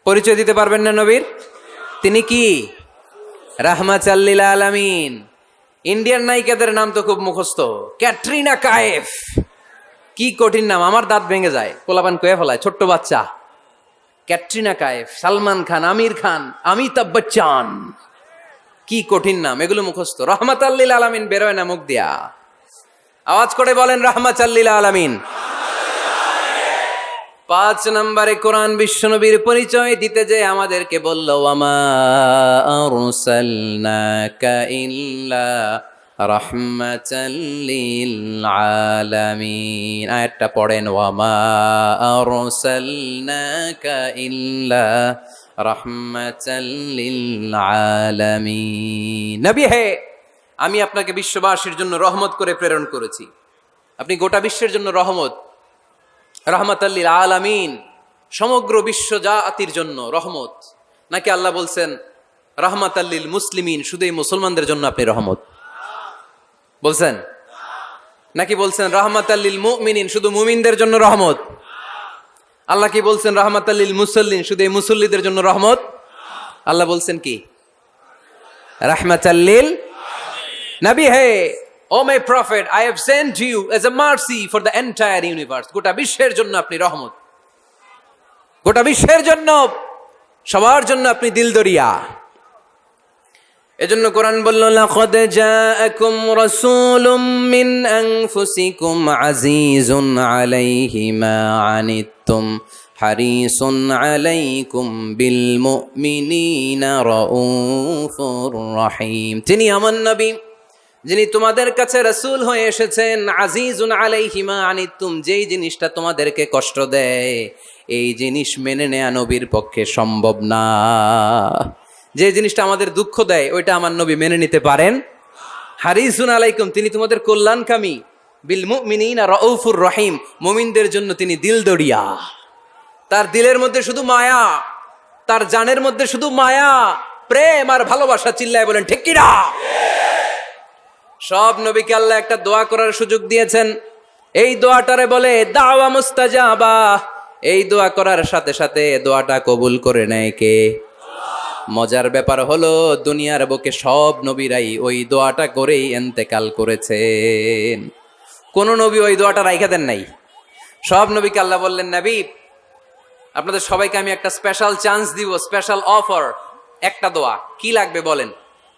পরিচয় দিতে পারবেন না নবীর? তিনি কি? রাহমাতাল লিল আলামিন। ইন্ডিয়ান নায়িকাদের নাম তো খুব মুখস্থ। ক্যাটরিনা কাইফ, কি কঠিন নাম, আমার দাঁত ভেঙে যায়, পোলাপান কয়ে ফেলায়, ছোট্ট বাচ্চা। ক্যাটরিনা কাইফ, সালমান খান, আমির খান, অমিতাভ বচ্চন, কি কঠিন নাম, এগুলো মুখস্থ। রাহমাতাল লিল আলামিন বেরোয় না মুখ দিয়া। আওয়াজ করে বলেন রাহমাতাল লিল আলামিন। 5 নম্বরে কোরআন বিশ্বনবীর পরিচয় দিতে যে আমাদেরকে বলল, ওয়ামা আরসালনাকা ইল্লা রাহমাতাল লিল আলামিন। আয়াতটা পড়েন, ওয়ামা আরসালনাকা ইল্লা রাহমাতাল লিল আলামিন। নবী হে, আমি আপনাকে বিশ্ববাসীর জন্য রহমত করে প্রেরণ করেছি। আপনি গোটা বিশ্বের জন্য রহমত, রাহমাতাল লিল আলামিন, সমগ্র বিশ্ব জাতির জন্য রহমত। নাকি আল্লাহ বলছেন রাহমাতাল লিল মুসলিমিন, শুধু এই মুসলমানদের জন্য আপনি রহমত বলছেন? নাকি বলছেন রাহমাতাল লিল মুমিনিন, শুধু মুমিনদের জন্য রহমত? আল্লাহ কি বলছেন রাহমাতাল লিল মুসাল্লিন, শুধু এই মুসল্লিদের জন্য রহমত? আল্লাহ বলছেন কি? রাহমাতাল লিল নবী হে, oh my prophet, I have sent you as a mercy for the entire universe. গোটা বিশ্বের জন্য আপনি রহমত, গোটা বিশ্বের জন্য, সবার জন্য আপনি দিলদরিয়া। এজন্য কোরআন বলল, লাকাদ জাআকুম রাসূলুম মিন আনফুসিকুম আজিজুন আলাইহি মা আনিতুম হারিসুন আলাইকুম বিল মুমিনিনা রাউফুর রহিম। তিনি আমার নবী, যিনি তোমাদের কাছে রাসূল হয়ে এসেছেন। আজিজুন আলাইহি মা আনিতুম, যেই জিনিসটা তোমাদেরকে কষ্ট দেয় এই জিনিস মেনে নেয়া নবীর পক্ষে সম্ভব না। যে জিনিসটা আমাদের দুঃখ দেয় ওইটা আমার নবী মেনে নিতে পারেন। হারিসুন আলাইকুম, তিনি তোমাদের কল্যাণকামী। বিল মুমিনিনা রাউফুর রহিম, মুমিনদের জন্য তিনি দিলদরিয়া। তার দিলের মধ্যে শুধু মায়া, তার জানের মধ্যে শুধু মায়া, প্রেম আর ভালোবাসা। চিল্লায় বলেন ঠিক কি না? সব নবীকে আল্লাহ একটা দোয়া করার সুযোগ দিয়েছেন। এই দোয়াটারে বলে দাওয়া মুস্তাজাবা। এই দোয়া করার সাথে সাথে দোয়াটা কবুল করে নেয় কে? মজার ব্যাপার হলো, দুনিয়ার বুকে সব নবীরাই ওই দোয়াটা করেই ইন্তেকাল করেছেন। কোন নবী ওই দোয়াটা রাইখা দেন নাই। সব নবীকে আল্লাহ বললেন, নবী আপনাদের সবাইকে আমি একটা স্পেশাল চান্স দিব, স্পেশাল অফার। একটা দোয়া, কি লাগবে বলেন,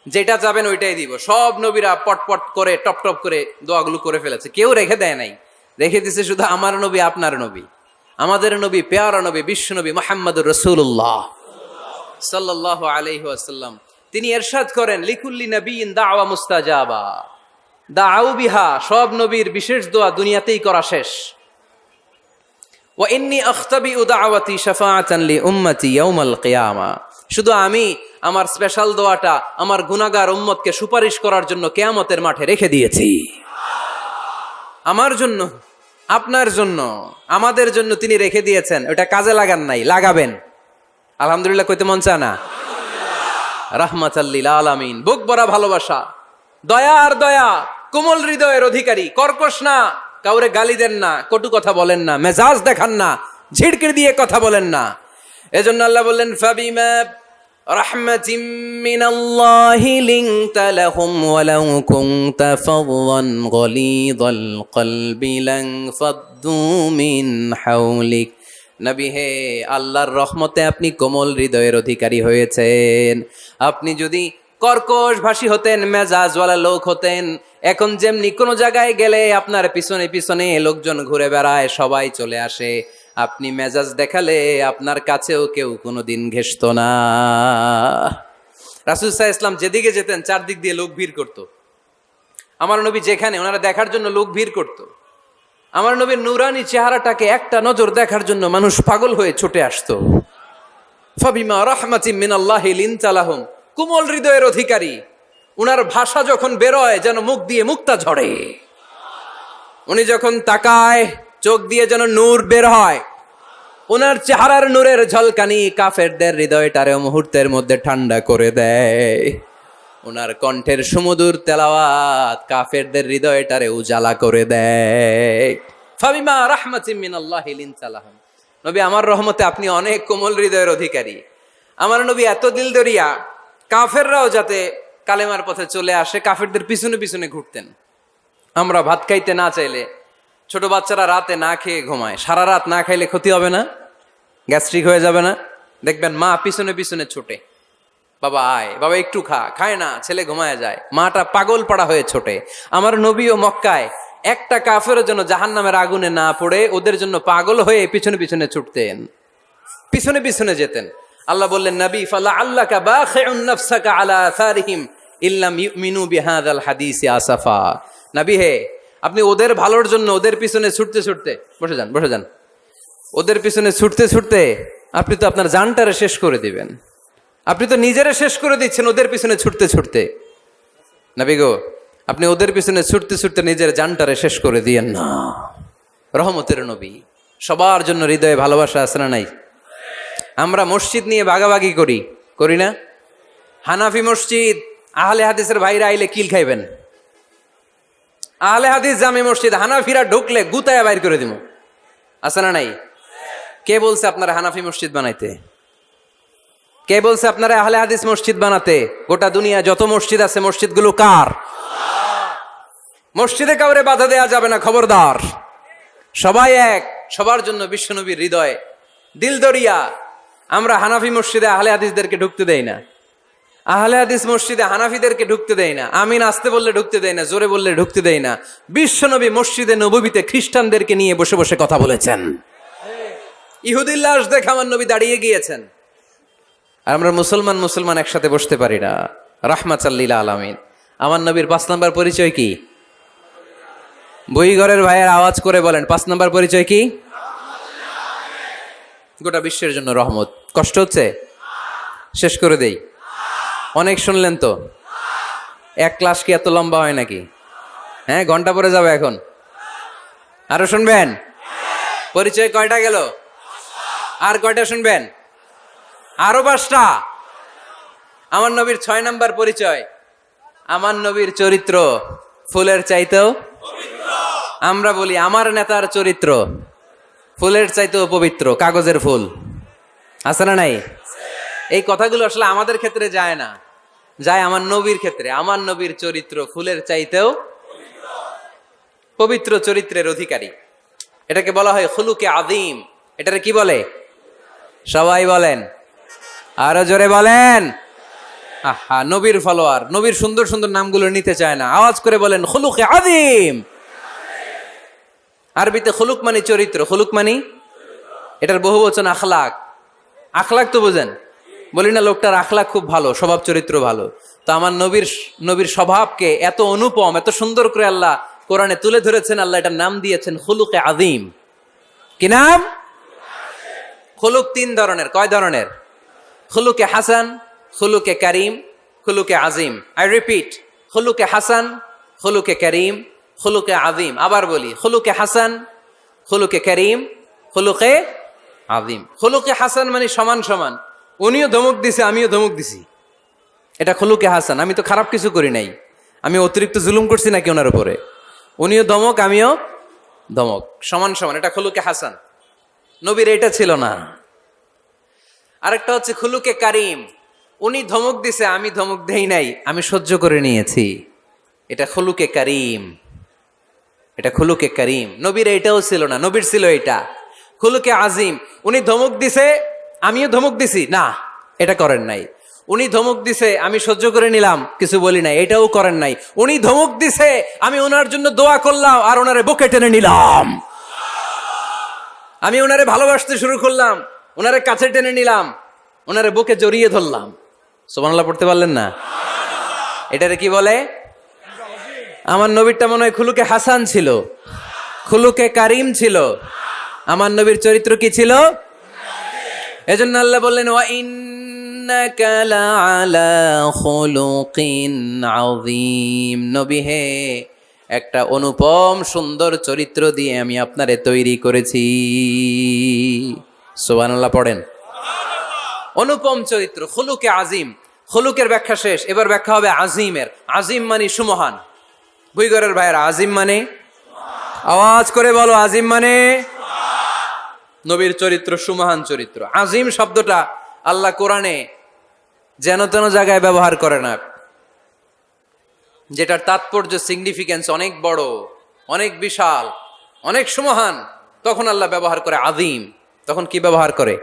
যেটা চাবেন ওইটাই দিব। সব নবীরা পটপট করে টপ টপ করে দোয়াগুলো করে ফেলেছে, কেউ রেখে দেয় নাই। রেখে দিছে শুধু আমার নবী, আপনার নবী, আমাদের নবী, পেয়ারা নবী, বিশ্ব নবী মুহাম্মদুর রাসূলুল্লাহ সাল্লাল্লাহু আলাইহি ওয়াসাল্লাম। তিনি ইরশাদ করেন, লিকুল্লি নবিয়্যিন দাওয়া মুস্তাজাবা দাউ বিহা। সব নবীর বিশেষ দোয়া দুনিয়াতেই করা শেষ। ওয়া ইন্নী আখতাবিউ দাওয়াতি শাফাআতান লি উম্মতি ইয়াউমাল কিয়ামা। শুধু আমি আমার স্পেশাল দোয়াটা আমার গুনাহগার উম্মতকে সুপারিশ করার জন্য কিয়ামতের মাঠে রেখে দিয়েছি। আমার জন্য, আপনার জন্য, আমাদের জন্য তিনি রেখে দিয়েছেন। ওটা কাজে লাগান নাই, লাগাবেন। আলহামদুলিল্লাহ কইতে মন চায় না? রাহমাতাল লিল আলামিন, বুক ভরা ভালোবাসা, দয়া আর দয়া, কোমল হৃদয়ের অধিকারী, কর্কশ না, কাউরে গালি দেন না, কটু কথা বলেন না, মেজাজ দেখান না, ঝিড়কির দিয়ে কথা বলেন না। এজন্য আল্লাহ বললেন, ফাবিমা রাহমাতিম মিনাল্লাহি লিনতা লাহুম ওয়ালাউ কুনতা ফাদদান গলিযাল কলবি লান ফাদ্দু মিন হাওলিক। নবী হে, আল্লাহর রহমতে আপনি কোমল হৃদয়ের অধিকারী হয়েছেন। আপনি যদি কর্কশ ভাষী হতেন, মেজাজওয়ালা লোক হতেন, এখন যেমনি কোনো জায়গায় গেলে আপনার পিছনে পিছনে লোকজন ঘুরে বেড়ায়, সবাই চলে আসে, আপনি মেজাজ দেখালে আপনার কাছেও কেউ কোনোদিন ঘেষত না। রাসূল সাল্লাল্লাহু আলাইহি ওয়াসাল্লাম যেদিকে যেতেন চারদিক দিয়ে লোক ভিড় করত। আমার নবী যেখানে, ওনারা দেখার জন্য লোক ভিড় করত। আমার নবীর নূরানি চেহারাটাকে একটা নজর দেখার জন্য মানুষ পাগল হয়ে ছুটে আসতো। ফাবিমা রাহমাতিম মিনাল্লাহি লিনতা লাহুম, কোমল হৃদয়ের অধিকারী। উনার ভাষা যখন বেরোয় যেন মুখ দিয়ে মুক্তা ঝরে। উনি যখন তাকায় চোখ দিয়ে যেন নূর বের হয়। ওনার চেহারার নূরের ঝলকানি কাফেরদের হৃদয়টারে মুহূর্তের মধ্যে ঠান্ডা করে দেয়। ওনার কণ্ঠের সুমধুর তেলাওয়াত কাফেরদের হৃদয়টারে উজালা করে দেয়। ফাবিমা রাহমাতিম মিনাল্লাহি লিনতা লাহুম, নবী আমার রহমতে আপনি অনেক কোমল হৃদয়ের অধিকারী। আমার নবী এত দিলদরিয়া, কাফেররাও যাতে কালেমার পথে চলে আসে কাফেরদের পিছনে পিছনে ঘুরতেন। আমরা ভাত খাইতে না চাইলে, ছোট বাচ্চারা রাতে না খেয়ে ঘুমায়, সারা রাত না খাইলে ক্ষতি হবে না? গ্যাস্ট্রিক হয়ে যাবে না? দেখবেন মা পিছনে পিছনে ছোটে, বাবা আয়, বাবা একটু খা, খায় না, ছেলে ঘুমায় যায়, মাটা পাগল পাড়া হয়ে ছোটে। আমার নবীও মক্কায় একটা কাফেরের জন্য জাহান্নামের আগুনে না পড়ে ওদের জন্য পাগল হয়ে পিছনে পিছনে ছুটতেন, পিছনে পিছনে যেতেন। আল্লাহ বললেন, নবী ফালাআল্লাকা বাখিউন নাফসাকা আলা আসারিহিম ইল্লাম ইউমিনু বিহাযাল হাদিসি আসাফা। নবী হে, আপনি ওদের ভালোর জন্য ওদের পিছনে ছুটতে ছুটতে, বসে যান বসে যান, ওদের পিছনে ছুটতে ছুটতে আপনি তো আপনার জানটারে শেষ করে দিবেন। আপনি তো নিজেরা শেষ করে দিচ্ছেন ওদের পিছনে ছুটতে ছুটতে। নবী গো, আপনি ওদের পিছনে ছুটতে ছুটতে নিজের জানটারে শেষ করে দিয়েন না। রহমতের নবী, সবার জন্য হৃদয়ে ভালোবাসা আছে না নাই? আমরা মসজিদ নিয়ে ভাগাভাগি করি, করি না? হানাফি মসজিদ, আহলে হাদিসের ভাইরা আইলে কিল খাইবেন। আহলে হাদিস জামে মসজিদ, হানাফিরা ঢুকলে গুতায়া বাইর করে দিব, আছে না নাই? কে বলছে আপনারা হানাফি মসজিদ বানাইতে? কে বলছে আপনারা আহলে হাদিস মসজিদ বানাতে? গোটা দুনিয়া যত মসজিদ আছে মসজিদগুলো কার? মসজিদে কাউরে বাধা দেয়া যাবে না, খবরদার। সবাই এক, সবার জন্য বিশ্বনবীর হৃদয় দিল দরিয়া। আমরা হানাফি মসজিদে আহলে হাদিসদেরকে ঢুকতে দেই না, আহলে হাদিস মসজিদে হানাফিদেরকে ঢুকতে দেই না, আমিন আসতে বললে ঢুকতে দেই না, জোরে বললে ঢুকতে দেই না। বিশ্বনবী মসজিদে নববীতে খ্রিস্টানদেরকে নিয়ে বসে বসে কথা বলেছেন। ইহুদির লাশ দেখে আমার নবী দাঁড়িয়ে গিয়েছেন। আর আমরা মুসলমান একসাথে বসতে পারি না। রাহমাতাল্লিল আলামিন। আমার নবীর 5 নম্বর পরিচয় কি? বইঘরের ভাইয়ের আওয়াজ করে বলেন, 5 নম্বর পরিচয় কি? গোটা বিশ্বের জন্য রহমত। কষ্ট হচ্ছে? শেষ করে দেই। অনেক শুনলেন তো। এক ক্লাস কি এত লম্বা হয় নাকি? হ্যাঁ, ঘন্টা পরে যাবে এখন। আরো শুনবেন? পরিচয় কয়টা গেল? আর কয়টা শুনবেন? আরো 5টা। আমার নবীর 6 নম্বর পরিচয়, আমার নবীর চরিত্র ফুলের চাইতেও পবিত্র। আমরা বলি আমার নেতার চরিত্র ফুলের চাইতেও পবিত্র, কাগজের ফুল। আছে না নাই? এই কথাগুলো আসলে আমাদের ক্ষেত্রে যায় না, যায় আমার নবীর ক্ষেত্রে। আমার নবীর চরিত্র ফুলের চাইতেও পবিত্র চরিত্রের অধিকারী। এটাকে বলা হয় খুলুকে আযীম। এটারে কি বলে? সবাই বলেন, আরো জোরে বলেন। আহা, নবীর ফলোয়ার, নবীর সুন্দর সুন্দর নামগুলো নিতে চায় না, আওয়াজ করে বলেন খুলুকে আযীম। আরবিতে খুলুক মানে চরিত্র, খুলুক মানে এটার বহুবচন আখলাক। আখলাক তো বোঝেন? বলি না লোকটার আখলাক খুব ভালো, স্বভাব চরিত্র ভালো। তো আমার নবীর স্বভাবকে এত অনুপম, এত সুন্দর করে আল্লাহ কোরআনে তুলে ধরেছেন। আল্লাহ এটার নাম দিয়েছেন খুলুকে আযীম। কি নাম? খুলুক 3 ধরনের। কয় ধরনের? খুলুকে হাসান, খুলুকে কারিম, খুলুকে আযীম। আই রিপিট, খুলুকে হাসান, খুলুকে কারিম, খুলুকে আযীম। আবার বলি, খুলুকে হাসান, খুলুকে কারিম, খুলুকে আযীম। খুলুকে হাসান মানে সমান সমান, উনিও ধমক দিছে আমিও ধমক দিছি, এটা খুলুকে হাসান। আমি তো খারাপ কিছু করি নাই, আমি অতিরিক্ত জুলুম করছি নাকি ওনার উপরে? উনিও ধমক আমিও ধমক, সমান সমান, এটা খুলুকে হাসান। নবীর এটা ছিল না। আরেকটা হচ্ছে খুলুকে কারিম, উনি ধমক দিছে আমি ধমক দেই নাই, আমি সহ্য করে নিয়েছি, এটা খুলুকে কারিম। এটা খুলুকে কারিম। নবীর এটাও ছিল না, নবীর ছিল এটা খুলুকে আযীম। উনি ধমক দিছে আমিও ধমক দিছি, না এটা করেন নাই। উনি ধমক দিছে আমি সহ্য করে নিলাম, কিছু বলি নাই, এটাও করেন নাই। উনি ধমক দিছে আমি ওনার জন্য দোয়া করলাম আর ওনারে বুকে টেনে নিলাম, আমি ওনারে ভালোবাসতে শুরু করলাম, ওনারে কাছে টেনে নিলাম, ওনারে বুকে জড়িয়ে ধরলাম। সুবহানাল্লাহ পড়তে পারলেন না? এটারে কি বলে? আমার নবীরটা মনে হয় খুলুকে হাসান ছিল, খুলুকে কারিম ছিল। আমার নবীর চরিত্র কি ছিল? এজন্য আল্লাহ বললেন ওয়া ইন্নাকা লাআলা খুলুকিন আযীম। নবী হে, একটা অনুপম সুন্দর চরিত্র দিয়ে আমি আপনারে তৈরি করেছি। সুবহানাল্লাহ পড়েন। অনুপম চরিত্র, খুলুকে আযীম। খুলুকের ব্যাখ্যা শেষ, এবার ব্যাখ্যা হবে আযীমের। আযীম মানে সুমহান। বুইগরের ভাইয়েরা, আযীম মানে? আওয়াজ করে বলো, আযীম মানে? নবীর চরিত্র সুমহান চরিত্র। আযীম শব্দটা আল্লাহ কোরআনে যেন তেন জায়গায় ব্যবহার করে না, যেটার তাৎপর্য সিগনিফিকেন্স অনেক বড়, অনেক বিশাল, অনেক সুমহান, তখন আল্লাহ ব্যবহার করে আযীম। তখন কি ব্যবহার করে?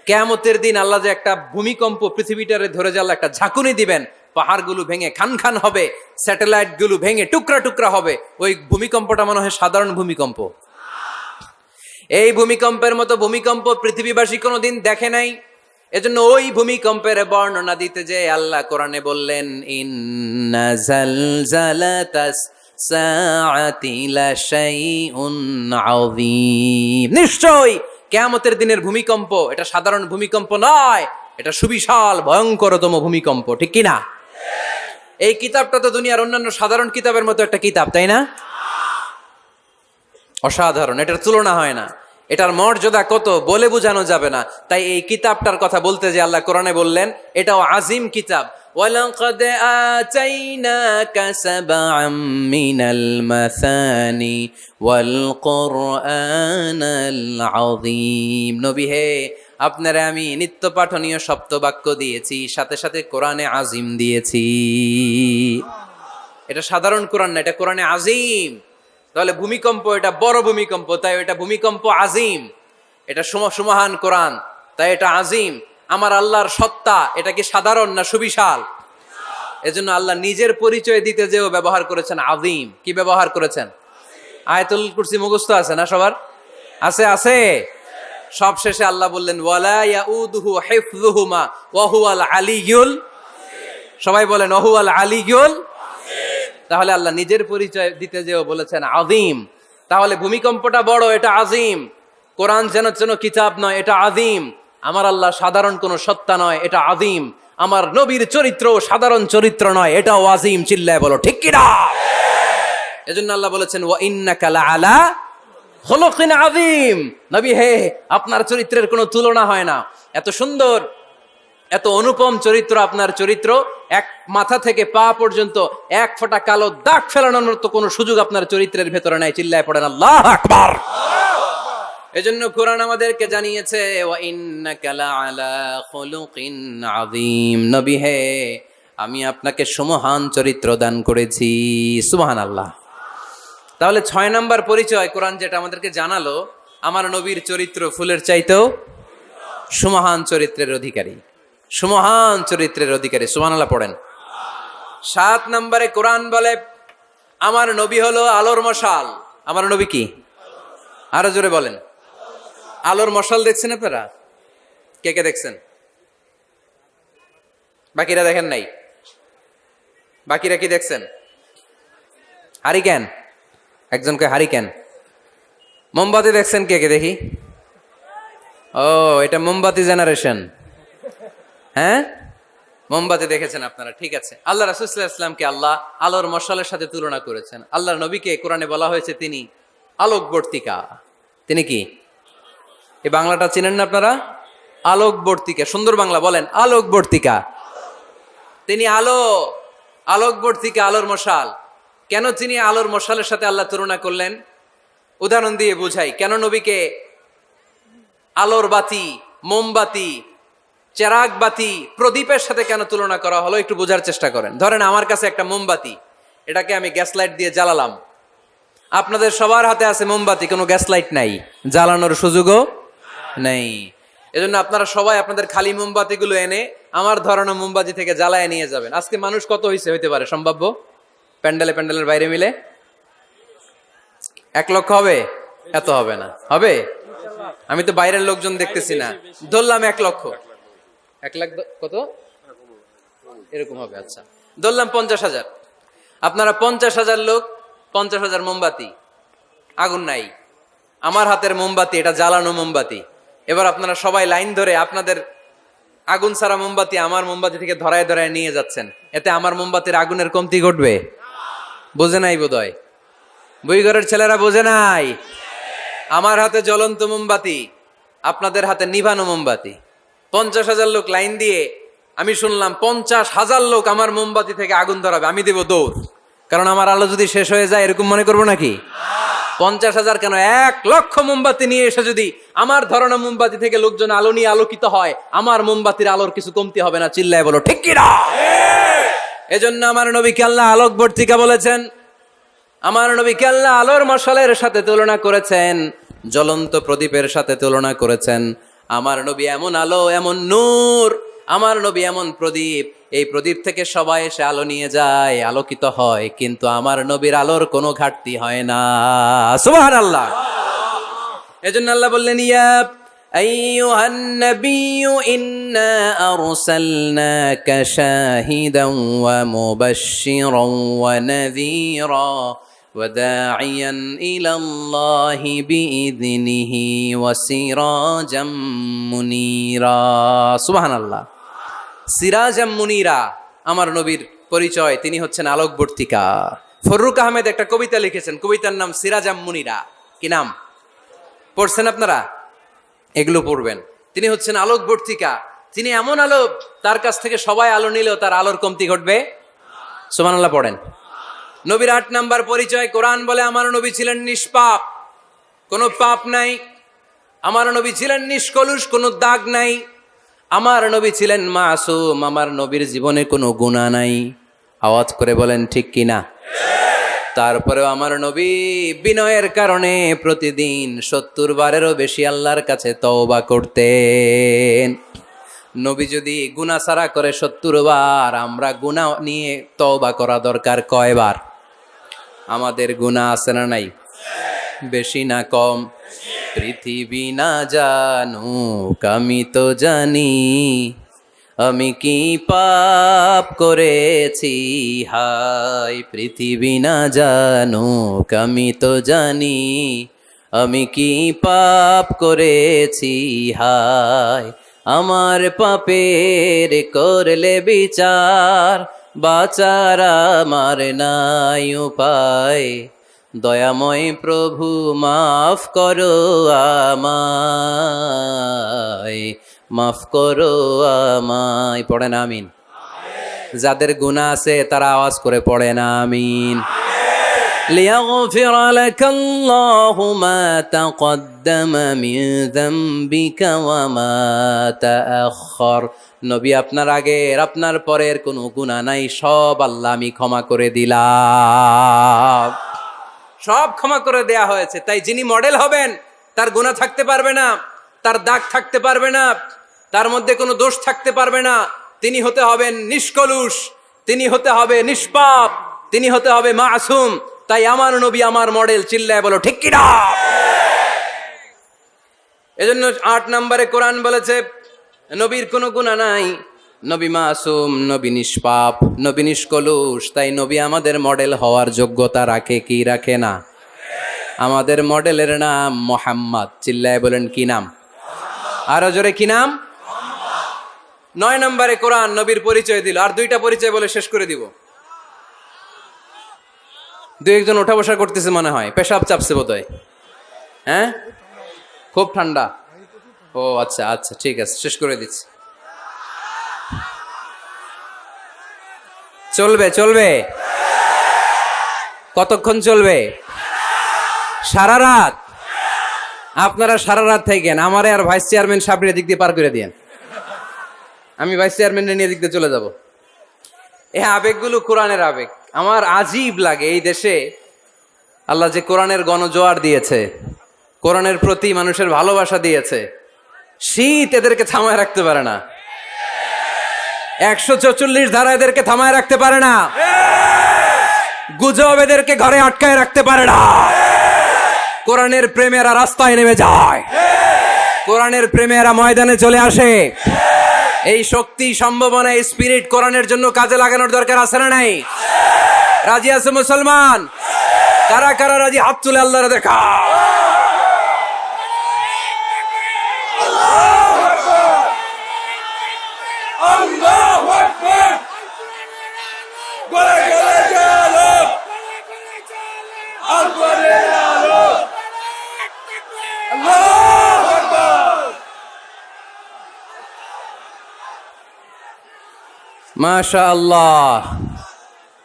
কিয়ামতের দিন আল্লাহ যে একটা ভূমিকম্প পৃথিবীটারে ধরে যে আল্লাহ একটা ঝাঁকুনি দিবেন, পাহাড়গুলো ভেঙে খান খান হবে, স্যাটেলাইট গুলো ভেঙে টুকরা টুকরা হবে। ওই ভূমিকম্পটা মনে হয় সাধারণ ভূমিকম্প। এই ভূমিকম্পের মতো ভূমিকম্প পৃথিবীবাসী কোনোদিন দেখে নাই। এজন্য ওই ভূমিকম্পের বর্ণনা দিতে যে আল্লাহ কোরআনে বললেন ইন্না জালজালাতাস সাআতি লাশাইউন আযীম। নিশ্চয় কিয়ামতের দিনের ভূমিকম্প এটা সাধারণ ভূমিকম্প নয়, এটা সুবিশাল ভয়ঙ্করতম ভূমিকম্প। ঠিক কি না? এই কিতাবটা তো দুনিয়ার অন্যান্য সাধারণ কিতাবের মতো একটা কিতাব, তাই না? অসাধারণ, এটার তুলনা হয় না। এটার মর্যাদা কত বলে বোঝানো যাবে না। তাই এই কিতাবটার কথা বলতে যে আল্লাহ কোরআনে বললেন এটাও আযীম কিতাব। ওয়ালাকাদ আতাইনাকা সাবআম মিনাল মাসানি ওয়াল কুরআনাল আযীম। নবী হে, আপনারে আমি নিত্য পাঠনীয় সপ্তবাক্য দিয়েছি, সাথে সাথে কোরআনে আযীম দিয়েছি। এটা সাধারণ কোরআন না, এটা কোরআনে আজিম। তাহলে ভূমিকম্প এটা বড় ভূমিকম্প, তাই এটা ভূমিকম্প আজিম। এটা সুমহান কোরআন, তাই এটা আজিম। আমার আল্লাহর সত্তা এটা কি সাধারণ না সুবিশাল? এজন্য আল্লাহ নিজের পরিচয় দিতে যেও ব্যবহার করেছেন আজিম। কি ব্যবহার করেছেন? আয়াতুল কুরসি মুখস্থ আছে না সবার? আছে আছে। সব শেষে আল্লাহ বললেন ওয়ালা ইয়াউদুহু হিফযুহুমা ওয়া হুয়াল আলিয়্যুল, সবাই বলেন ওয়া হুয়াল আলিয়্যুল। তাহলে আল্লাহ নিজের পরিচয় দিতে যেও বলেছেন আজিম। তাহলে ভূমিকম্পটা বড়, এটা আজিম। কোরআন যেন যেন কিতাব নয়, এটা আজিম। আমার আল্লাহ সাধারণ কোন সত্তা নয়, এটা আজিম। আমার নবীর চরিত্র সাধারণ চরিত্র নয়, এটাও আজিম। চিল্লায় বলো ঠিক কিনা? এজন্য আল্লাহ বলেছেন ওয়া ইন্নাকা লাআলা খুলুকিন আযীম। নবী হে, আপনার চরিত্রের কোনো তুলনা হয় না। এত সুন্দর, এত অনুপম চরিত্র আপনার চরিত্র। এক মাথা থেকে পা পর্যন্ত এক ফোঁটা কালো দাগ ফেলানোর তো কোনো সুযোগ আপনার চরিত্রের ভেতরে নাই। চিল্লায় পড়েন আল্লাহু আকবার। এজন্য কোরআন আমাদেরকে জানিয়েছে ওয়া ইন্নাকা লাআলা খুলুকিন আযীম। নবী হে, আমি আপনাকে সুমহান চরিত্র দান করেছি। সুবহানাল্লাহ। তাহলে 6 নাম্বার পরিচয় কোরআন যেটা আমাদেরকে জানালো, আমার নবীর চরিত্র ফুলের চাইতেও সুমহান চরিত্রের অধিকারী। সুমহান চরিত্রের অধিকারী। সুবহানাল্লাহ পড়েন। 7 নম্বরে কোরআন বলে আমার নবী হলো আলোর মশাল। আমার নবী কি? আরো জোরে বলেন। আলোর মশাল দেখছেন আপনারা? কে কে দেখছেন? বাকিরা দেখেন নাই? বাকিরা কি দেখছেন? হারিকেন, একজনকে হারিকেন। মোমবাতি দেখছেন কে কে? দেখি। ও, এটা মোমবাতি জেনারেশন। হ্যাঁ, মোমবাতি দেখেছেন আপনারা, ঠিক আছে। আল্লাহ রাসূল সাল্লাল্লাহু আলাইহি ওয়াসাল্লামকে আল্লাহ আলোর মশালের সাথে তুলনা করেছেন। আল্লাহর নবীকে কোরআনে বলা হয়েছে তিনি আলোকবর্তিকা। তিনি কি? এই বাংলাটা চিনেন না আপনারা? আলোকবর্তিকা। সুন্দর বাংলা বলেন, আলোকবর্তিকা। তিনি আলো, আলোকবর্তিকা, আলোর মশাল। কেন তিনি আলোর মশালের সাথে আল্লাহ তুলনা করলেন? উদাহরণ দিয়ে বুঝাই। কেন নবীকে আলোর বাতি, মোমবাতি, চেরাগ বাতি, প্রদীপের সাথে কেন তুলনা করা হলো একটু বোঝার চেষ্টা করেন। ধরেন আমার কাছে একটা মোমবাতি, এটাকে আমি গ্যাস লাইট দিয়ে জ্বালালাম। আপনাদের সবার হাতে আছে মোমবাতি, কোনো গ্যাস লাইট নাই, জ্বালানোর সুযোগও নেই। এজন্য আপনারা সবাই আপনাদের খালি মোমবাতিগুলো এনে আমার ধরানো মোমবাতি থেকে জ্বালায় নিয়ে যাবেন। আজকে মানুষ কত হইতে পারে সম্ভাব্য? প্যান্ডেলের বাইরে মিলে 1 লক্ষ হবে? এত হবে না। হবে? আমি তো বাইরের লোকজন দেখতেছি না, ধরলাম 1 লক্ষ। 1 লাখ কত এরকম হবে। আচ্ছা, ধরলাম 50,000। আপনারা 50,000 লোক, 50,000 মোমবাতি, আগুন নাই। আমার হাতের মোমবাতি এটা জ্বালানো মোমবাতি। এবার আপনারা সবাই লাইন ধরে আপনাদের আগুন ছাড়া মোমবাতি আমার মোমবাতি থেকে ধরায় ধরায় নিয়ে যাচ্ছেন। এতে আমার মোমবাতির আগুনের কমতি ঘটবে? বোঝে নাই বোধহয়, বইঘরের ছেলেরা বোঝে নাই। আমার হাতে জ্বলন্ত মোমবাতি, আপনাদের হাতে নিভানো মোমবাতি। 50,000 লোক লাইন দিয়ে, আমি শুনলাম 50,000 লোক আমার মোমবাতি থেকে আগুন ধরাবে, আমি দেব দৌড়। কারণ আমার আলো যদি শেষ হয়ে যায় এরকম মনে করবো নাকি? 50,000 কেন, 1 লক্ষ মোমবাতি নিয়ে এসে যদি আমার ধরানো মোমবাতি থেকে লোকজন আলো নিয়ে আলোকিত হয়, আমার মোমবাতির আলোর কিছু কমতি হবে না। চিল্লায় বলো ঠিক কিনা? এজন্য আমার নবীকে আল্লাহ আলোকবর্তিকা বলেছেন। আমার নবীকে আল্লাহ আলোর মশালের সাথে তুলনা করেছেন, জ্বলন্ত প্রদীপের সাথে তুলনা করেছেন। আমার নবী এমন আলো, এমন নূর, আমার নবী এমন প্রদীপ, এই প্রদীপ থেকে সবাই এসে আলো নিয়ে যায়, আলোকিত হয়, কিন্তু আমার নবীর আলোর কোনো ঘাটতি হয় না। সুবহানাল্লাহ। এজন্য আল্লাহ বললেন ইয়া আইয়ুহান নাবিয়্যু ইন্না আরসালনাকা শাহিদান ওয়া মুবাশশিরান ওয়া নাযীরা وداعيا إلى الله بإذنه وسراجا منيرا سبحان الله سراجا منيرا আমার নবীর পরিচয়, তিনি হচ্ছেন আলোকবর্তিকা। ফররুক আহমেদ একটা কবিতা লিখেছেন, কবিতার নাম সিরাজাম মুনিরা। কি নাম? পড়ছেন আপনারা? এগুলো পড়বেন। তিনি হচ্ছেন আলোকবর্তিকা। তিনি এমন আলো, তার কাছ থেকে সবাই আলো নিলেও তার আলোর কমতি ঘটবে। সুবহানাল্লাহ পড়েন। নবীর 8 নাম্বার পরিচয়, কোরআন বলে আমার নবী ছিলেন নিষ্পাপ, কোনো পাপ নাই। আমার নবী ছিলেন নিষ্কলুষ, কোনো দাগ নাই। আমার নবী ছিলেন মাসুম, আমার নবীর জীবনে কোনো গুনাহ নাই। আওয়াজ করে বলেন ঠিক কিনা? তারপরেও আমার নবী বিনয়ের কারণে প্রতিদিন 70 বারেরও বেশি আল্লাহর কাছে তওবা করতেন। নবী যদি গুনাহ সারা করে 70 বার, আমরা গুনাহ নিয়ে তওবা করা দরকার কয়বার? আমাদের গুনাহ আছে না নাই? বেশি না কম? পৃথিবী না জানুক আমি তো জানি, আমি কি পাপ করেছি হায়। পৃথিবী না জানুক আমি তো জানি, আমি কি পাপ করেছি হায়। আমার পাপের করলে বিচার, বাঁচার আমার নাই উপায়। দয়াময় প্রভু মাফ করো আমায়, মাফ করো আমায়। পড়েন আমিন। যাদের গুনাহ আছে তারা আওয়াজ করে পড়েন আমিন। লিয়াগফির লাকাল্লাহু মা তাকদ্দামা মিন যামবিকা ওয়া মা তাআখার। নবী, আপনার আগের আপনার পরের কোনো গুনাহ নাই, সব আল্লাহ আমি ক্ষমা করে দিলাম। সব ক্ষমা করে দেয়া হয়েছে। তাই যিনি মডেল হবেন তার গুনাহ থাকতে পারবে না, তার দাগ থাকতে পারবে না, তার মধ্যে কোনো দোষ থাকতে পারবে না। তিনি হতে হবেন নিষ্কলুষ, তিনি হতে হবে নিষ্পাপ, তিনি হতে হবে মাসুম। তাই আমার নবী আমার মডেল। চিল্লায় বলো ঠিক কিনা? এজন্য 8 নম্বরে কোরআন বলেছে নবীর কোনো গুনাহ নাই, নবী মাসুম, নবী নিষ্পাপ, নবী নিষ্কলুষ। তাই নবী আমাদের মডেল হওয়ার যোগ্যতা রাখে কি রাখে না? আমাদের মডেলের নাম মুহাম্মদ। চিল্লায় বলেন কি নাম? আরো জোরে কি নাম? 9 নম্বরে কোরআন নবীর পরিচয় দিল। আর 2টা পরিচয় বলে শেষ করে দিব। 2-1 ওঠা বসা করতেছে মনে হয়, পেশাব চাপছে বোধহয়। হ্যাঁ, খুব ঠান্ডা। ও আচ্ছা আচ্ছা, ঠিক আছে, শেষ করে দিচ্ছি। চলবে চলবে? কতক্ষণ চলবে? সারা রাত? আপনারা সারা রাত থাকেন, আমারে আর ভাইস চেয়ারম্যান সাহেবের দিক দিয়ে পার করে দিয়েন। আমি ভাইস চেয়ারম্যানের নিয়ে দিক দিয়ে চলে যাব। এই আবেগগুলো কোরআনের আবেগ। আমার আজীব লাগে এই দেশে আল্লাহ যে কোরআনের গণজোয়ার দিয়েছে, কোরআনের প্রতি মানুষের ভালোবাসা দিয়েছে, শীত এদেরকে থামায় রাখতে পারে না। 144 ধারা এদেরকে থামায় রাখতে পারে না। গুজব এদেরকে ঘরে আটকায় রাখতে পারে না। কোরআনের প্রেমেরা রাস্তায় নেমে যায়, কোরআনের প্রেমেরা ময়দানে চলে আসে। এই শক্তি, সম্ভাবনা, এই স্পিরিট কোরআনের জন্য কাজে লাগানোর দরকার আছে না নাই? রাজি আছে মুসলমান? কারা কারা রাজি? হাত তুলে আল্লাহর দেখা। মাশাআল্লাহ।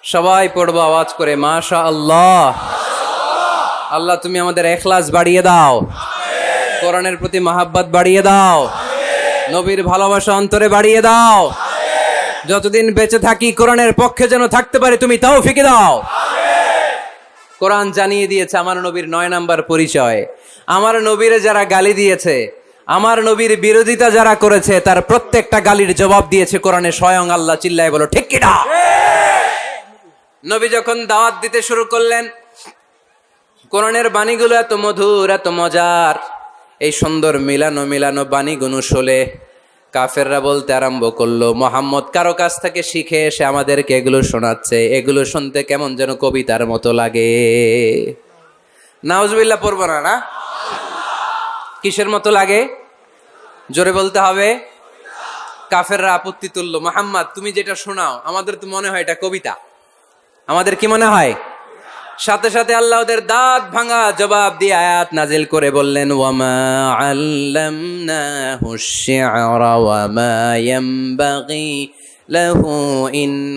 সবাই পড়বো আওয়াজ করে মাশাআল্লাহ। আল্লাহ তুমি আমাদের ইখলাস বাড়িয়ে দাও, কোরআনের প্রতি মহাব্বত বাড়িয়ে দাও, নবীর ভালোবাসা অন্তরে বাড়িয়ে দাও। যতদিন বেঁচে থাকি কোরআনের পক্ষে যেন থাকতে পারি, তুমি তৌফিক দাও। কোরআন জানিয়ে দিয়েছে আমার নবীর 9 নাম্বার পরিচয়। আমার নবীরে যারা গালি দিয়েছে, আমার নবীর বিরোধিতা যারা করেছে, তার প্রত্যেকটা গালির জবাব দিয়েছে কোরআনে স্বয়ং আল্লাহ। চিল্লায় বলো ঠিক কিনা? নবী যখন দাওয়াত দিতে শুরু করলেন, কোরআনের বাণীগুলো এত মধুর, এত মজার, এই সুন্দর মিলানো মিলানো বাণীগুলো শুনে কাফেররা বলতে আরম্ভ করলো, মুহাম্মদ কারো কাছ থেকে শিখে এসে আমাদেরকে এগুলো শোনাচ্ছে, এগুলো শুনতে কেমন যেন কবিতার মতো লাগে। নাউজুবিল্লাহ পড়ব না? না, কিসের মতো লাগে? জোরে বলতে হবে। কাফেররা আপত্তি তুললো, মুহাম্মদ তুমি যেটা শোনাও আমাদের তো মনে হয় এটা কবিতা। আমাদের কি মনে হয়? সাথে সাথে আল্লাহ ওদের দাঁত ভাঙা জবাব দিয়ে আয়াত নাজিল করে বললেন, ওয়ামা আল্লামনাহু শি'রা ওয়ামা ইয়ানবাগি লাহু ইন